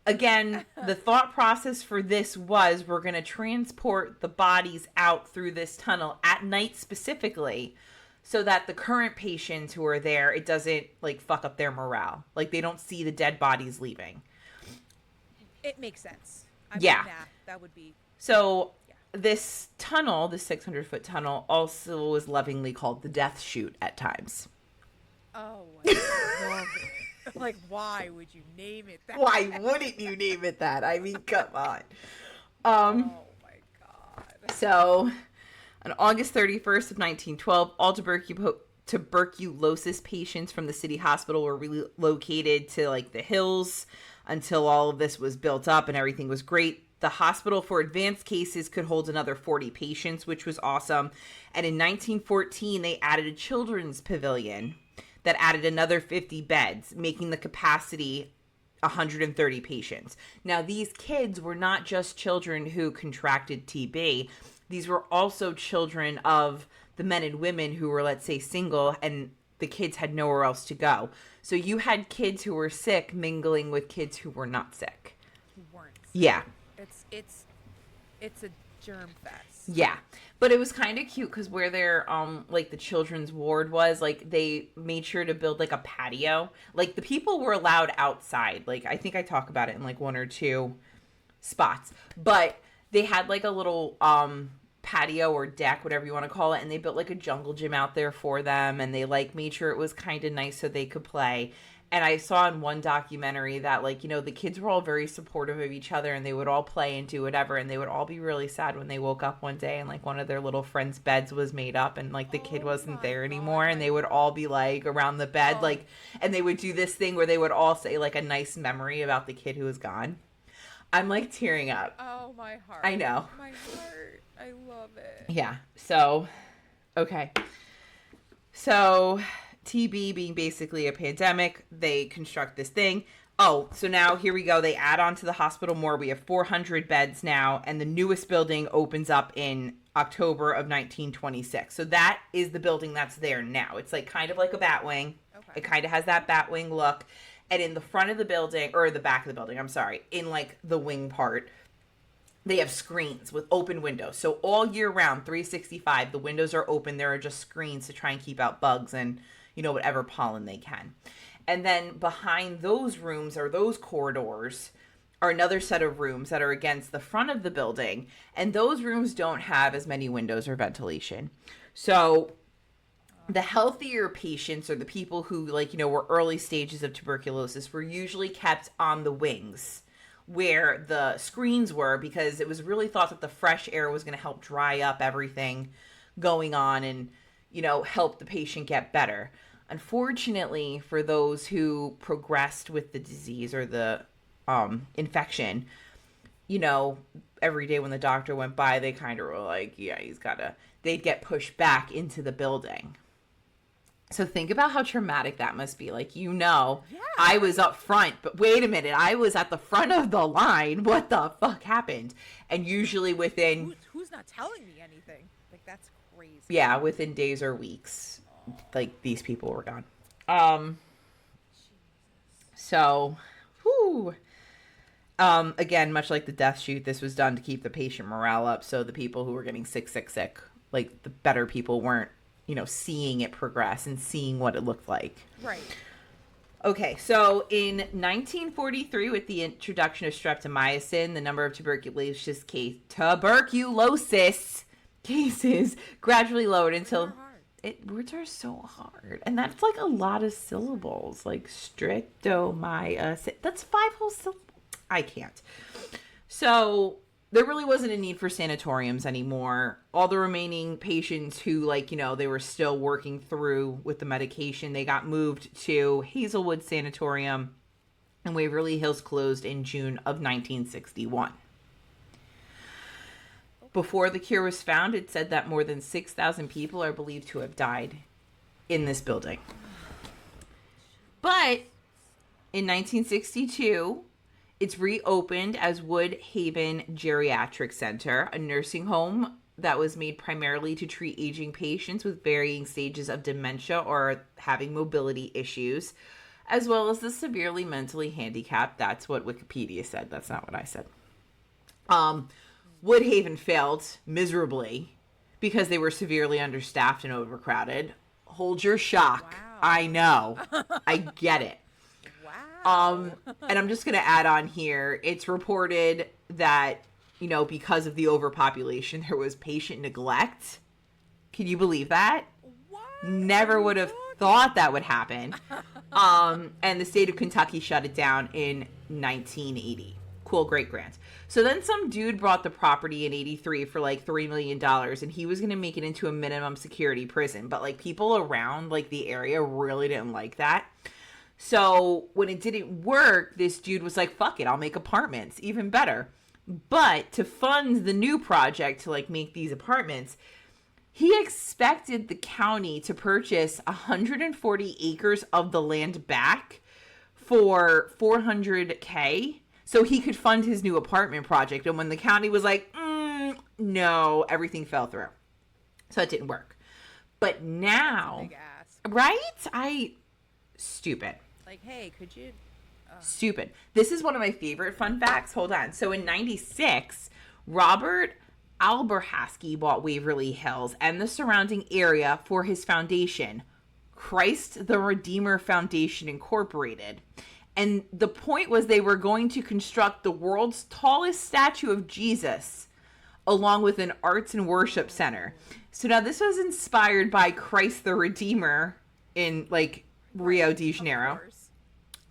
Again, the thought process for this was we're going to transport the bodies out through this tunnel at night specifically so that the current patients who are there, it doesn't like fuck up their morale. Like they don't see the dead bodies leaving. It makes sense. Yeah. That would be. So this tunnel, the 600-foot tunnel, also is lovingly called the Death Chute at times. Oh, I love it. Like, why would you name it that? Why wouldn't you name it that? I mean, come on. Oh my God. So, on August 31st of 1912, all tuberculosis patients from the city hospital were relocated to like the hills until all of this was built up and everything was great. The hospital for advanced cases could hold another 40 patients, which was awesome. And in 1914, they added a children's pavilion that added another 50 beds, making the capacity 130 patients. Now, these kids were not just children who contracted TB. These were also children of the men and women who were, let's say, single, and the kids had nowhere else to go. So you had kids who were sick mingling with kids who were not sick. Who weren't sick. Yeah. It's a germ fest. Yeah. But it was kind of cute because where their like the children's ward was, like they made sure to build like a patio. Like the people were allowed outside. Like I think I talk about it in like one or two spots. But they had like a little patio or deck, whatever you want to call it, and they built like a jungle gym out there for them, and they like made sure it was kind of nice so they could play. And I saw in one documentary that, like, the kids were all very supportive of each other and they would all play and do whatever. And they would all be really sad when they woke up one day and, like, one of their little friends' beds was made up and, like, the kid Oh wasn't my there anymore. God, And they would all be, like, around the bed, Oh. like, and they would do this thing where they would all say, like, a nice memory about the kid who was gone. I'm, like, tearing up. Oh, my heart. I know. My heart. I love it. Yeah. So, okay. So, TB being basically a pandemic, they construct this thing. Oh, so now here we go. They add on to the hospital more. We have 400 beds now, and the newest building opens up in October of 1926. So that is the building that's there now. It's like kind of like a bat wing. Okay. It kind of has that bat wing look. And in the front of the building, or the back of the building, I'm sorry, in like the wing part, they have screens with open windows. So all year round, 365, the windows are open. There are just screens to try and keep out bugs and, whatever pollen they can. And then behind those rooms or those corridors are another set of rooms that are against the front of the building. And those rooms don't have as many windows or ventilation. So the healthier patients or the people who, like, were early stages of tuberculosis were usually kept on the wings where the screens were, because it was really thought that the fresh air was going to help dry up everything going on and, help the patient get better. Unfortunately, for those who progressed with the disease or the infection, every day when the doctor went by, they kind of were like, yeah, they'd get pushed back into the building. So think about how traumatic that must be. Like, Yeah. I was up front, but wait a minute, I was at the front of the line. What the fuck happened? And usually within... Who's not telling me anything? Like, that's crazy. Yeah, within days or weeks, like, these people were gone. So, whew. Again, much like the death chute, this was done to keep the patient morale up. So the people who were getting sick, like the better people weren't, seeing it progress and seeing what it looked like. Right. Okay, so in 1943, with the introduction of streptomycin, the number of tuberculosis cases gradually lowered until... Words are so hard. And that's like a lot of syllables. Like streptomycin. That's 5 whole syllables. I can't. So there really wasn't a need for sanatoriums anymore. All the remaining patients who, like, they were still working through with the medication, they got moved to Hazelwood Sanatorium, and Waverly Hills closed in June of 1961. Before the cure was found, it said that more than 6,000 people are believed to have died in this building. But in 1962, it's reopened as Woodhaven Geriatric Center, a nursing home that was made primarily to treat aging patients with varying stages of dementia or having mobility issues, as well as the severely mentally handicapped. That's what Wikipedia said. That's not what I said. Woodhaven failed miserably because they were severely understaffed and overcrowded. Hold your shock. Wow. I know. I get it. Wow. And I'm just going to add on here. It's reported that, because of the overpopulation, there was patient neglect. Can you believe that? What? Never would have thought that would happen. And the state of Kentucky shut it down in 1980. Cool, great grant. So then some dude bought the property in 83 for like $3 million, and he was going to make it into a minimum security prison. But like people around like the area really didn't like that. So when it didn't work, this dude was like, fuck it, I'll make apartments, even better. But to fund the new project to like make these apartments, he expected the county to purchase 140 acres of the land back for $400K so he could fund his new apartment project. And when the county was like, no, everything fell through. So it didn't work. But now, Big ass. right? Stupid. Like, hey, could you? Stupid. This is one of my favorite fun facts. Hold on. So in 96, Robert Alberhasky bought Waverly Hills and the surrounding area for his foundation, Christ the Redeemer Foundation Incorporated. And the point was they were going to construct the world's tallest statue of Jesus, along with an arts and worship center. So now this was inspired by Christ the Redeemer in like Rio de Janeiro. Of course.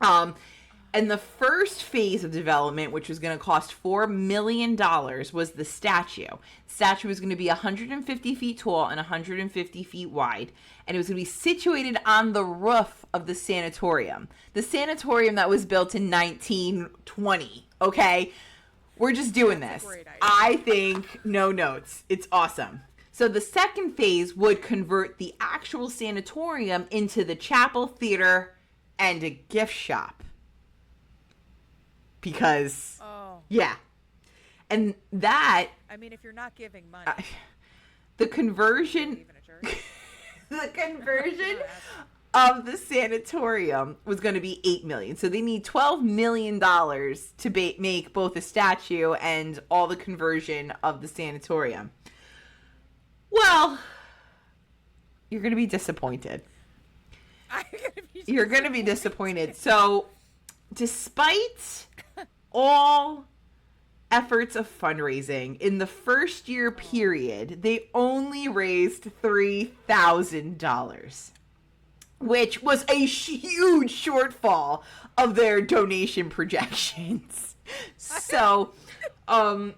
And the first phase of development, which was going to cost $4 million, was the statue. The statue was going to be 150 feet tall and 150 feet wide. And it was going to be situated on the roof of the sanatorium. The sanatorium that was built in 1920, okay? We're just doing this. I think no notes. It's awesome. So the second phase would convert the actual sanatorium into the chapel, theater, and a gift shop. Because, yeah. And that... I mean, if you're not giving money... the conversion... the conversion of the sanatorium was going to be $8 million. So they need $12 million to make both a statue and all the conversion of the sanatorium. Well, you're going to be disappointed. You're going to be disappointed. So, despite all efforts of fundraising, in the first year period, they only raised $3,000, which was a huge shortfall of their donation projections. So, the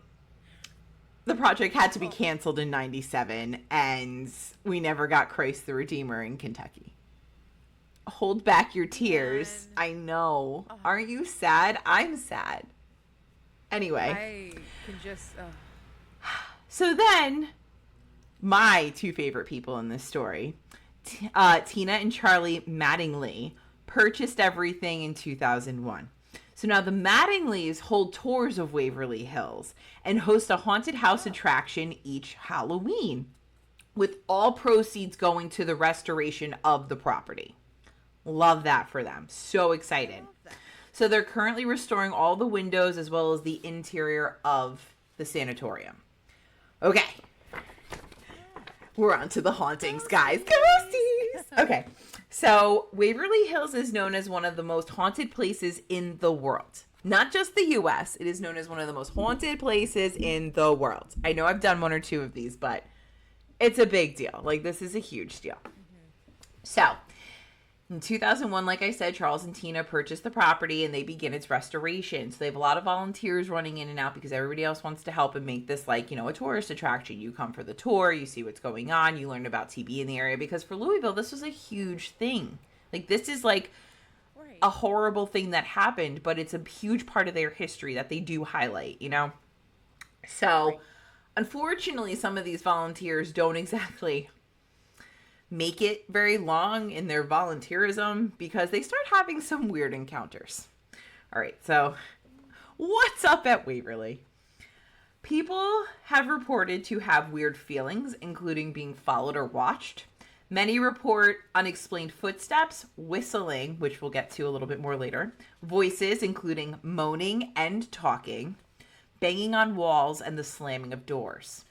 project had to be canceled in 97, and we never got Christ the Redeemer in Kentucky. Hold back your tears. I know. Aren't you sad? I'm sad. Anyway. I can just... So then, my two favorite people in this story, Tina and Charlie Mattingly, purchased everything in 2001. So now the Mattingleys hold tours of Waverly Hills and host a haunted house attraction each Halloween, with all proceeds going to the restoration of the property. Love that for them. So excited. So they're currently restoring all the windows as well as the interior of the sanatorium. Okay. We're on to the hauntings, guys. Ghosties! Okay. So Waverly Hills is known as one of the most haunted places in the world. Not just the U.S. It is known as one of the most haunted places in the world. I know I've done one or two of these, but it's a big deal. Like, this is a huge deal. So, in 2001, like I said, Charles and Tina purchased the property and they begin its restoration. So they have a lot of volunteers running in and out because everybody else wants to help and make this like, a tourist attraction. You come for the tour, you see what's going on, you learn about TB in the area, because for Louisville, this was a huge thing. Like, this is like a horrible thing that happened, but it's a huge part of their history that they do highlight, So, unfortunately, some of these volunteers don't exactly make it very long in their volunteerism because they start having some weird encounters. All right, so what's up at Waverly? People have reported to have weird feelings, including being followed or watched. Many report unexplained footsteps, whistling, which we'll get to a little bit more later, voices, including moaning and talking, banging on walls, and the slamming of doors.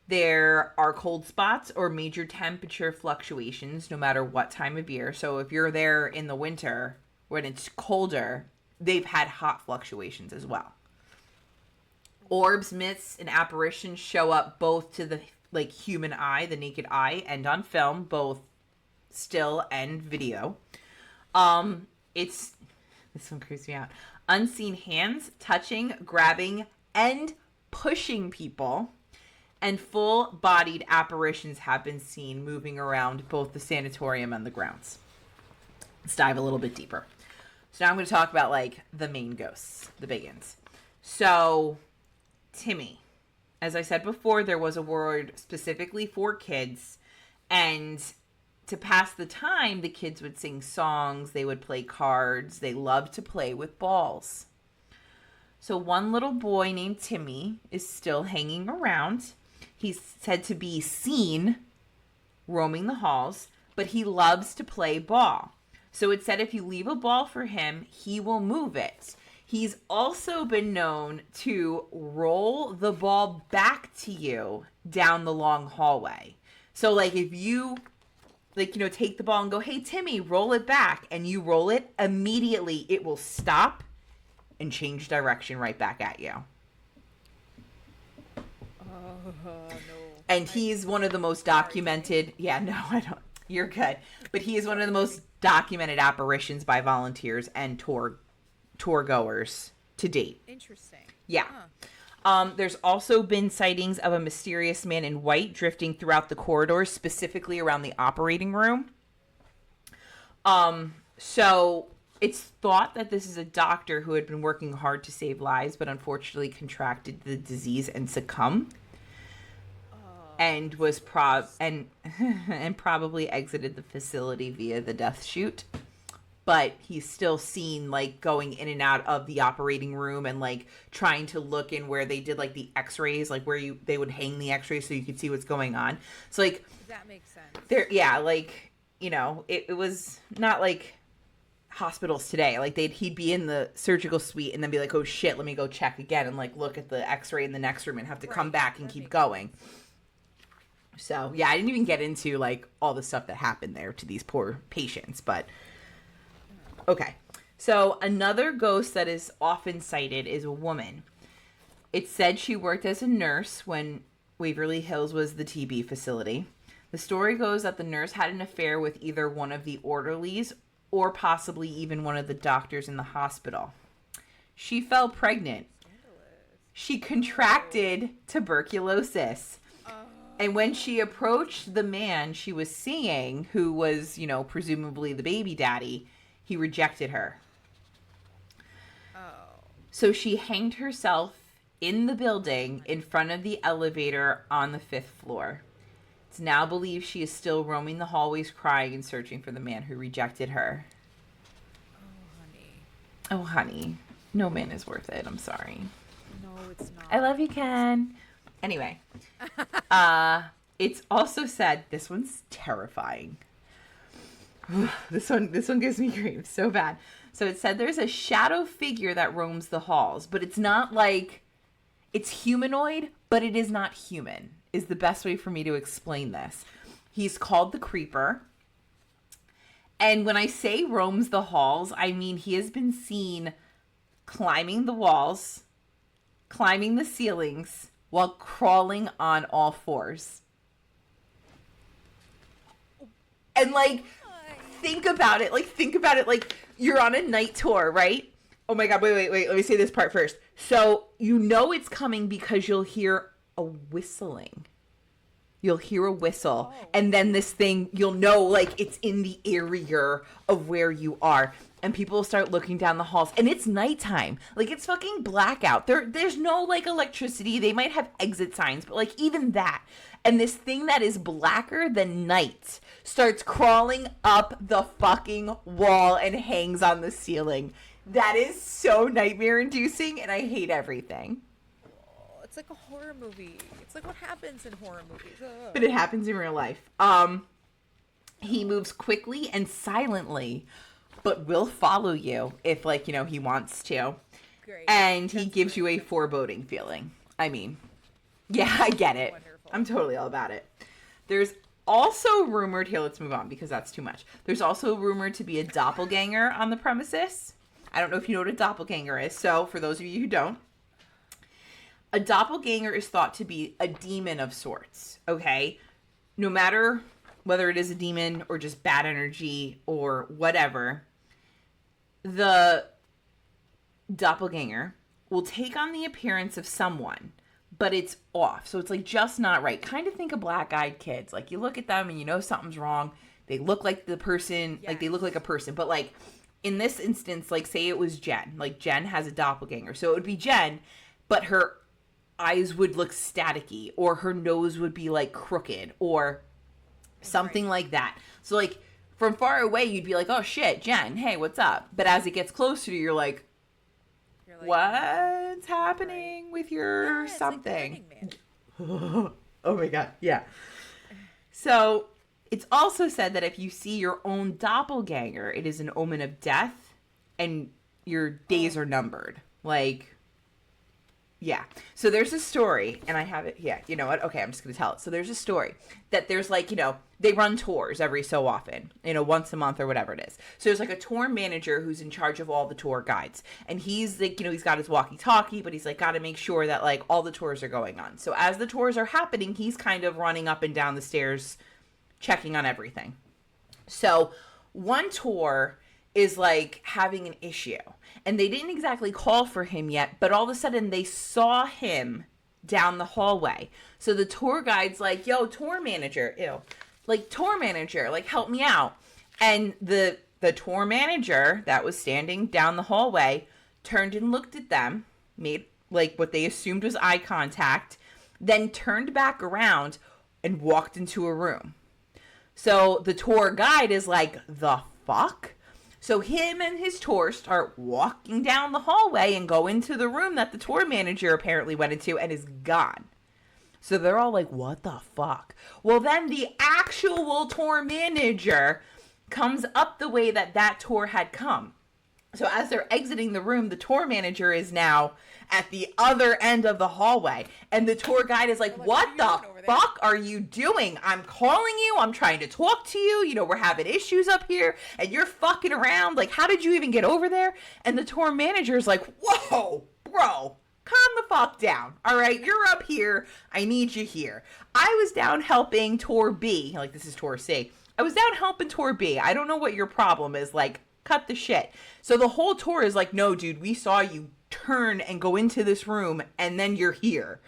There are cold spots or major temperature fluctuations no matter what time of year. So if you're there in the winter when it's colder, they've had hot fluctuations as well. Orbs, myths, and apparitions show up both to the human eye, the naked eye, and on film, both still and video. This one creeps me out. Unseen hands touching, grabbing, and pushing people. And full-bodied apparitions have been seen moving around both the sanatorium and the grounds. Let's dive a little bit deeper. So now I'm going to talk about, the main ghosts, the big ones. So, Timmy. As I said before, there was a word specifically for kids. And to pass the time, the kids would sing songs. They would play cards. They loved to play with balls. So one little boy named Timmy is still hanging around. He's said to be seen roaming the halls, but he loves to play ball. So it said if you leave a ball for him, he will move it. He's also been known to roll the ball back to you down the long hallway. So if you take the ball and go, "Hey Timmy, roll it back," and you roll it, immediately it will stop and change direction right back at you. No. And he's one of the most documented. Yeah, no, I don't. You're good. But he is one of the most documented apparitions by volunteers and tour goers to date. Interesting. Yeah. There's also been sightings of a mysterious man in white drifting throughout the corridors, specifically around the operating room. So it's thought that this is a doctor who had been working hard to save lives, but unfortunately contracted the disease and succumbed. And was and probably exited the facility via the death chute. But he's still seen like going in and out of the operating room and like trying to look in where they did like the x-rays, like where they would hang the x-rays so you could see what's going on. So like that makes sense. Like, you know, it was not like hospitals today. Like he'd be in the surgical suite and then be like, oh shit, let me go check again and like look at the x-ray in the next room and have to come back and keep going. So, yeah, I didn't even get into, like, all the stuff that happened there to these poor patients, but... Okay. So, another ghost that is often cited is a woman. It's said she worked as a nurse when Waverly Hills was the TB facility. The story goes that the nurse had an affair with either one of the orderlies or possibly even one of the doctors in the hospital. She fell pregnant. She contracted tuberculosis. And when she approached the man she was seeing, who was, you know, presumably the baby daddy, he rejected her. Oh. So she hanged herself in the building in front of the elevator on the 5th floor. It's now believed she is still roaming the hallways crying and searching for the man who rejected her. Oh, honey. Oh, honey. No man is worth it. I'm sorry. No, it's not. I love you, Ken. Anyway, it's also said, this one's terrifying. This one gives me grief so bad. So it said there's a shadow figure that roams the halls, but it's not like, it's humanoid, but it is not human, is the best way for me to explain this. He's called the Creeper. And when I say roams the halls, I mean he has been seen climbing the walls, climbing the ceilings, while crawling on all fours. And, like, think about it. Like, you're on a night tour, right? Oh, my God. Wait. Let me say this part first. So, you know it's coming because you'll hear a whistling. You'll hear a whistle. Oh. And then this thing, you'll know, like, it's in the area of where you are. And people will start looking down the halls. And it's nighttime. Like, it's fucking blackout. There's no, like, electricity. They might have exit signs. But, like, even that. And this thing that is blacker than night starts crawling up the fucking wall and hangs on the ceiling. That is so nightmare-inducing. And I hate everything. Oh, it's like a horror movie. It's like what happens in horror movies. Ugh. But it happens in real life. He moves quickly and silently, but will follow you if, like, you know, he wants to. Great. And he gives you a foreboding feeling. I mean, yeah, I get it. Wonderful. I'm totally all about it. There's also rumored, here, let's move on because that's too much. There's also rumored to be a doppelganger on the premises. I don't know if you know what a doppelganger is. So for those of you who don't, a doppelganger is thought to be a demon of sorts, okay? No matter whether it is a demon or just bad energy or whatever, the doppelganger will take on the appearance of someone, but it's off. So it's like just not right. Kind of think of black-eyed kids. Like you look at them and you know something's wrong. They look like the person, like they look like a person. But like in this instance, like say it was Jen. Like Jen has a doppelganger. So it would be Jen, but her eyes would look staticky or her nose would be like crooked or something like that. So like from far away, you'd be like, oh shit, Jen, hey, what's up? But as it gets closer to you, you're like what's happening with your something? Oh my God. Yeah. So it's also said that if you see your own doppelganger, it is an omen of death and your days are numbered. Like, yeah. So there's a story, and I have it. Yeah. You know what? Okay. I'm just going to tell it. So there's a story that there's like, you know, they run tours every so often, you know, once a month or whatever it is. So there's like a tour manager who's in charge of all the tour guides. And he's like, you know, he's got his walkie-talkie, but he's like, got to make sure that like all the tours are going on. So as the tours are happening, he's kind of running up and down the stairs, checking on everything. So one tour is like having an issue, and they didn't exactly call for him yet, but all of a sudden they saw him down the hallway. So the tour guide's like, yo, tour manager, tour manager, like, help me out. And the tour manager that was standing down the hallway turned and looked at them, made like what they assumed was eye contact, then turned back around and walked into a room. So the tour guide is like, the fuck? So him and his tour start walking down the hallway and go into the room that the tour manager apparently went into and is gone. So they're all like, what the fuck? Well, then the actual tour manager comes up the way that tour had come. So as they're exiting the room, the tour manager is now at the other end of the hallway. And the tour guide is like, what the fuck are you doing? I'm calling you. I'm trying to talk to you. You know, we're having issues up here and you're fucking around. Like, how did you even get over there? And the tour manager is like, whoa, bro, calm the fuck down. All right, you're up here. I need you here. I was down helping tour B. Like, this is tour C. I was down helping tour B. I don't know what your problem is. Like, cut the shit. So the whole tour is like, no, dude, we saw you turn and go into this room and then you're here.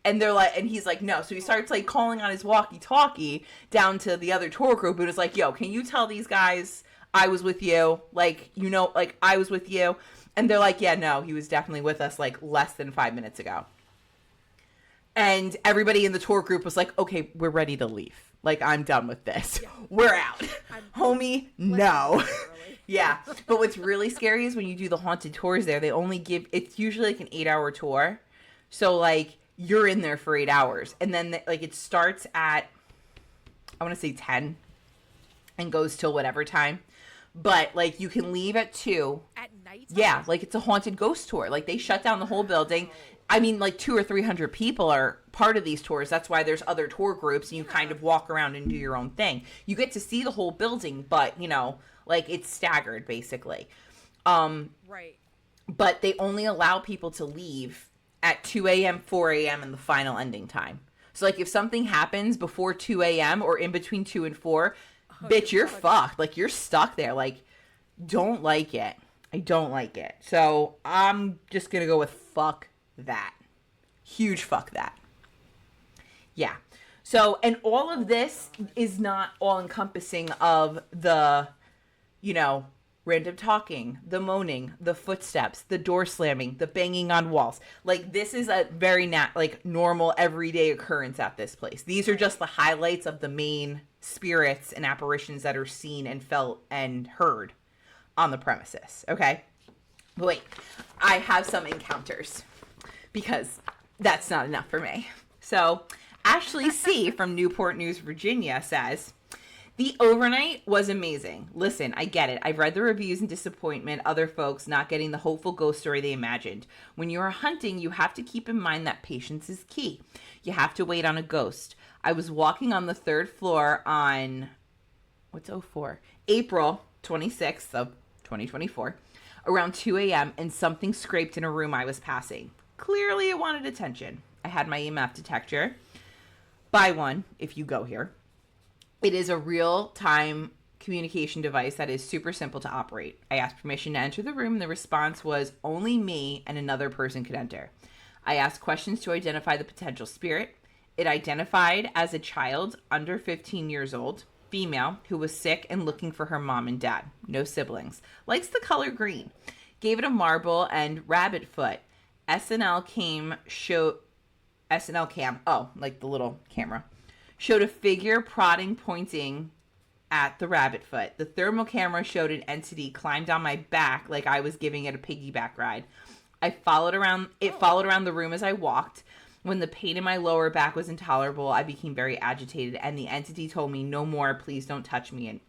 And they're like, and he's like, no. So he starts like calling on his walkie-talkie down to the other tour group and is like, yo, can you tell these guys I was with you? Like, you know, like I was with you. And they're like, yeah, no, he was definitely with us like less than 5 minutes ago. And everybody in the tour group was like, okay, we're ready to leave. Like, I'm done with this. Yeah. We're out. Homie, no. Yeah. But what's really scary is when you do the haunted tours there, they only give, it's usually like an 8-hour tour. So, like, you're in there for 8 hours. And then, like, it starts at, I want to say 10 and goes till whatever time. But, like, you can leave at 2. At night? Yeah. Like, it's a haunted ghost tour. Like, they shut down the whole building. I mean, like 200 or 300 people are part of these tours. That's why there's other tour groups and you kind of walk around and do your own thing. You get to see the whole building, but, you know, like it's staggered basically. Right. But they only allow people to leave at 2 a.m., 4 a.m. and the final ending time. So, like, if something happens before 2 a.m. or in between 2 and 4, bitch, you're fucked. Like, you're stuck there. Like, don't like it. I don't like it. So, I'm just going to go with fuck that. Huge fuck that. Yeah. So, and all of this is not all encompassing of the, you know, random talking, the moaning, the footsteps, the door slamming, the banging on walls. Like, this is a very normal everyday occurrence at this place. These are just the highlights of the main spirits and apparitions that are seen and felt and heard on the premises. Okay. But wait, I have some encounters, because that's not enough for me. So Ashley C. from Newport News, Virginia says, the overnight was amazing. Listen, I get it. I've read the reviews and disappointment, other folks not getting the hopeful ghost story they imagined. When you are hunting, you have to keep in mind that patience is key. You have to wait on a ghost. I was walking on the 3rd floor on, April 26th of 2024, around 2 a.m. and something scraped in a room I was passing. Clearly it wanted attention. I had my EMF detector. Buy one if you go here. It is a real-time communication device that is super simple to operate. I asked permission to enter the room, and the response was only me and another person could enter. I asked questions to identify the potential spirit. It identified as a child under 15 years old, female, who was sick and looking for her mom and dad. No siblings. Likes the color green. Gave it a marble and rabbit foot. SNL cam, like the little camera, showed a figure prodding, pointing at the rabbit foot. The thermal camera showed an entity climbed on my back like I was giving it a piggyback ride. I followed around the room as I walked. When the pain in my lower back was intolerable, I became very agitated, and the entity told me, no more, please don't touch me.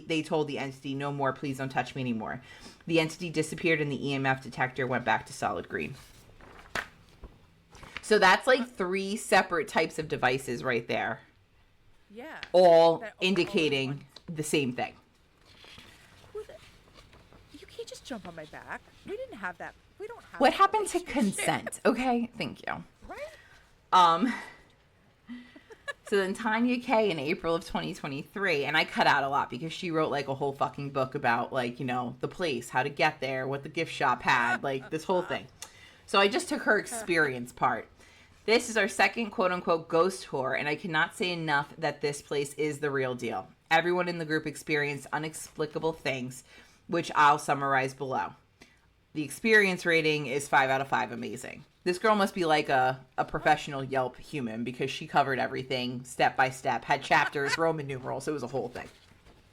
They told the entity, no more, please don't touch me anymore. The entity disappeared and the EMF detector went back to solid green. So that's like 3 separate types of devices right there. Yeah. All indicating the same thing. You can't just jump on my back. We didn't have that. We don't have. What happened to consent? Okay, thank you. Right. So then Tanya K in April of 2023, and I cut out a lot because she wrote like a whole fucking book about like, you know, the place, how to get there, what the gift shop had, like this whole thing. So I just took her experience part. This is our second quote unquote ghost tour, and I cannot say enough that this place is the real deal. Everyone in the group experienced inexplicable things, which I'll summarize below. The experience rating is 5 out of 5 amazing. This girl must be like a professional Yelp human because she covered everything step by step, had chapters, Roman numerals. It was a whole thing.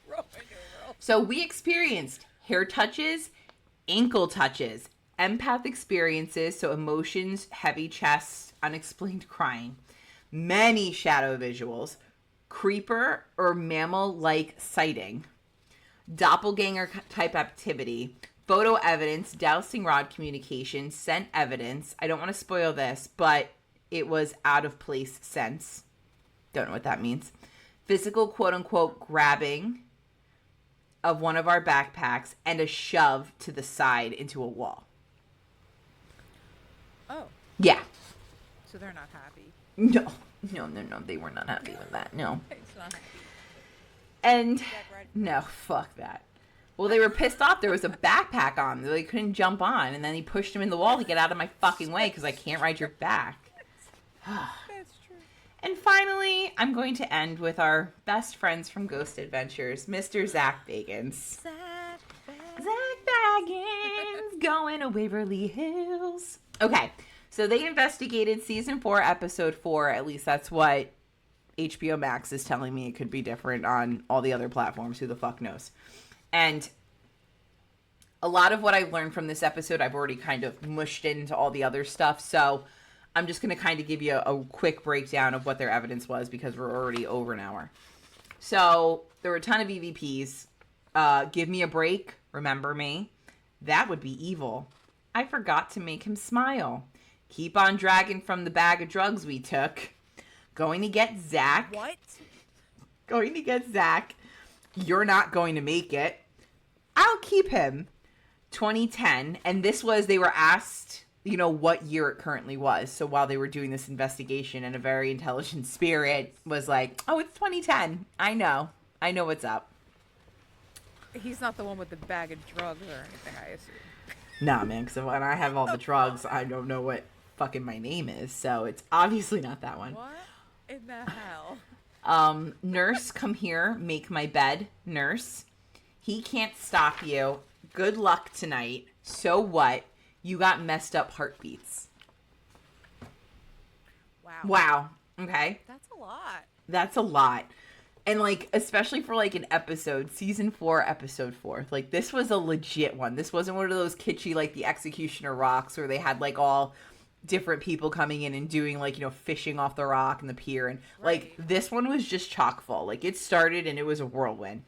Roman numerals. So we experienced hair touches, ankle touches, empath experiences, so emotions, heavy chest, unexplained crying, many shadow visuals, creeper or mammal-like sighting, doppelganger type activity, photo evidence, dowsing rod communication, scent evidence. I don't want to spoil this, but it was out of place sense. Don't know what that means. Physical quote unquote grabbing of one of our backpacks and a shove to the side into a wall. Oh. Yeah. So they're not happy. No. They were not happy with that. No. It's not happy. And no, fuck that. Well, they were pissed off. There was a backpack on. They couldn't jump on. And then he pushed him in the wall to get out of my fucking way because I can't ride your back. That's true. And finally, I'm going to end with our best friends from Ghost Adventures, Mr. Zach Bagans. Zach Bagans going to Waverly Hills. Okay, so they investigated season 4, episode 4. At least that's what HBO Max is telling me. It could be different on all the other platforms. Who the fuck knows? And a lot of what I've learned from this episode, I've already kind of mushed into all the other stuff. So I'm just going to kind of give you a quick breakdown of what their evidence was because we're already over an hour. So there were a ton of EVPs. Give me a break. Remember me. That would be evil. I forgot to make him smile. Keep on dragging from the bag of drugs we took. Going to get Zach. What? Going to get Zach. You're not going to make it. I'll keep him. 2010. And this was, they were asked, you know, what year it currently was. So while they were doing this investigation, and a very intelligent spirit was like, oh, it's 2010. I know what's up. He's not the one with the bag of drugs or anything, I assume. Nah, man, because when I have all the drugs, I don't know what fucking my name is. So it's obviously not that one. What in the hell? Nurse, come here, make my bed. Nurse, he can't stop you. Good luck tonight. So what? You got messed up heartbeats. Wow. Okay. That's a lot. And like, especially for like an episode, season 4, episode 4, like this was a legit one. This wasn't one of those kitschy, like the Executioner rocks where they had like all different people coming in and doing like, you know, fishing off the rock and the pier. And like this one was just chock full. Like it started and it was a whirlwind.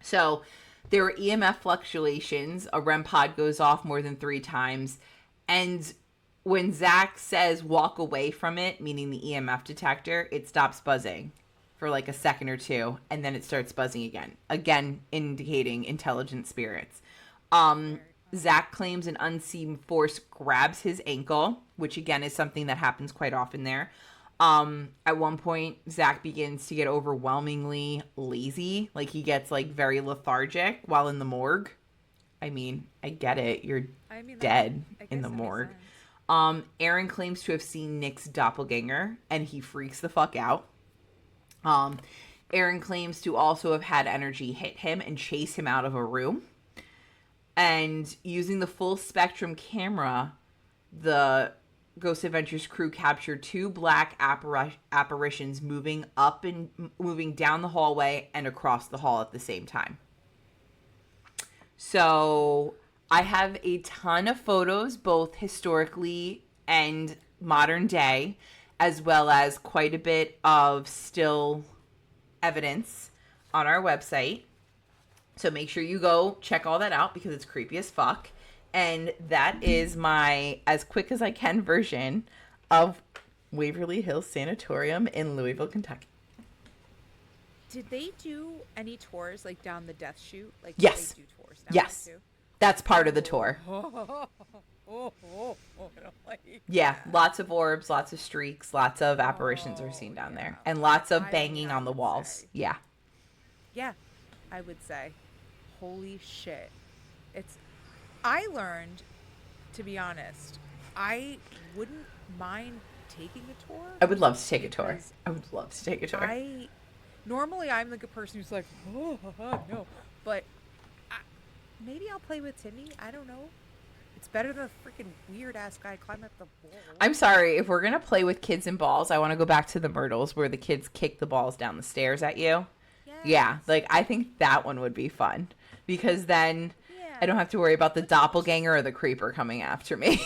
So there were EMF fluctuations. A REM pod goes off more than 3 times. And when Zach says walk away from it, meaning the EMF detector, it stops buzzing for like a second or two. And then it starts buzzing again indicating intelligent spirits. Zach claims an unseen force grabs his ankle, which again is something that happens quite often there. At one point, Zach begins to get overwhelmingly lazy. Like he gets like very lethargic while in the morgue. I mean, I get it. You're dead in the morgue. Aaron claims to have seen Nick's doppelganger and he freaks the fuck out. Aaron claims to also have had energy hit him and chase him out of a room. And using the full spectrum camera, the Ghost Adventures crew captured 2 black apparitions moving up and moving down the hallway and across the hall at the same time. So I have a ton of photos, both historically and modern day, as well as quite a bit of still evidence on our website. So make sure you go check all that out because it's creepy as fuck. And that is my as quick as I can version of Waverly Hills Sanatorium in Louisville, Kentucky. Did they do any tours like down the death chute? Like yes. Did they do tours down yes. there too? That's part of the tour. I don't like Yeah, that. lots of orbs, lots of streaks, lots of apparitions are seen down there, and lots of banging on the would walls. say. Yeah. Yeah, I would say. Holy shit. It's I learned, to be honest, I wouldn't mind taking a tour I would love to take a tour. because I would love to take a tour. I normally I'm the good person who's like, oh, no, but I, maybe I'll play with Timmy. I don't know. It's better than a freaking weird ass guy climbing up the wall. I'm sorry, if we're going to play with kids and balls, I want to go back to the Myrtles where the kids kick the balls down the stairs at you. Yeah, Yes. like I think that one would be fun because then I don't Yeah. have to worry about the But then there's doppelganger or the creeper coming after me.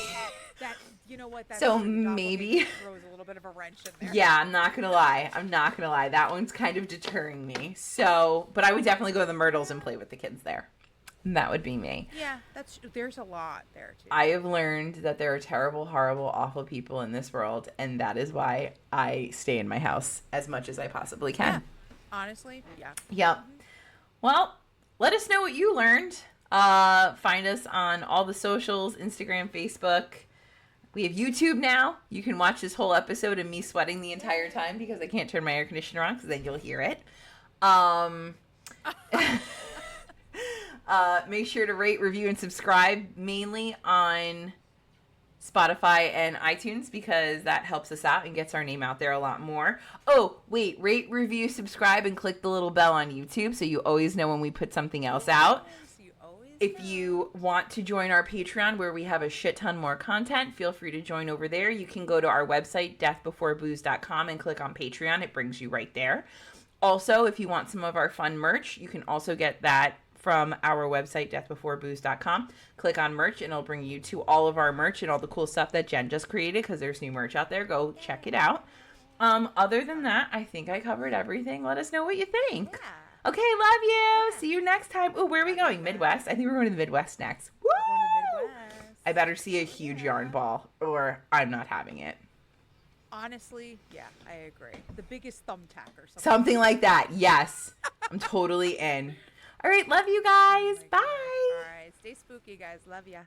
that. You know what? That's So true. The doppelganger maybe. throws a little bit of a wrench in there. Yeah, I'm not gonna lie. I'm not gonna lie. That one's kind of deterring me. So, but I would definitely go to the Myrtles and play with the kids there. And that would be me. Yeah, there's a lot there too. I have learned that there are terrible, horrible, awful people in this world, and that is why I stay in my house as much as I possibly Yeah. can. Honestly, yeah. Yep. Well, let us know what you learned. Find us on all the socials, Instagram, Facebook. We have YouTube now. You can watch this whole episode of me sweating the entire time because I can't turn my air conditioner on because then you'll hear it. Make sure to rate, review, and subscribe mainly on Spotify and iTunes because that helps us out and gets our name out there a lot more. Oh, wait, rate, review, subscribe, and click the little bell on YouTube so you always know when we put something else out. Yes, you always If know. you want to join our Patreon where we have a shit ton more content, feel free to join over there. You can go to our website, deathbeforebooze.com, and click on Patreon. It brings you right there. Also, if you want some of our fun merch, you can also get that from our website, deathbeforebooze.com. Click on merch, and it'll bring you to all of our merch and all the cool stuff that Jen just created because there's new merch out there. Go check it out. Other than that, I think I covered everything. Let us know what you think. Yeah. Okay, love you. Yeah. See you next time. Oh, where are we going? Midwest? I think we're going to the Midwest next. Woo! We're going to the Midwest. I better see a huge yarn ball or I'm not having it. Honestly, yeah, I agree. The biggest thumbtack or something. Something like that. Yes. I'm totally in. All right, love you Oh guys. my Bye. God. All right, stay spooky, guys. Love ya.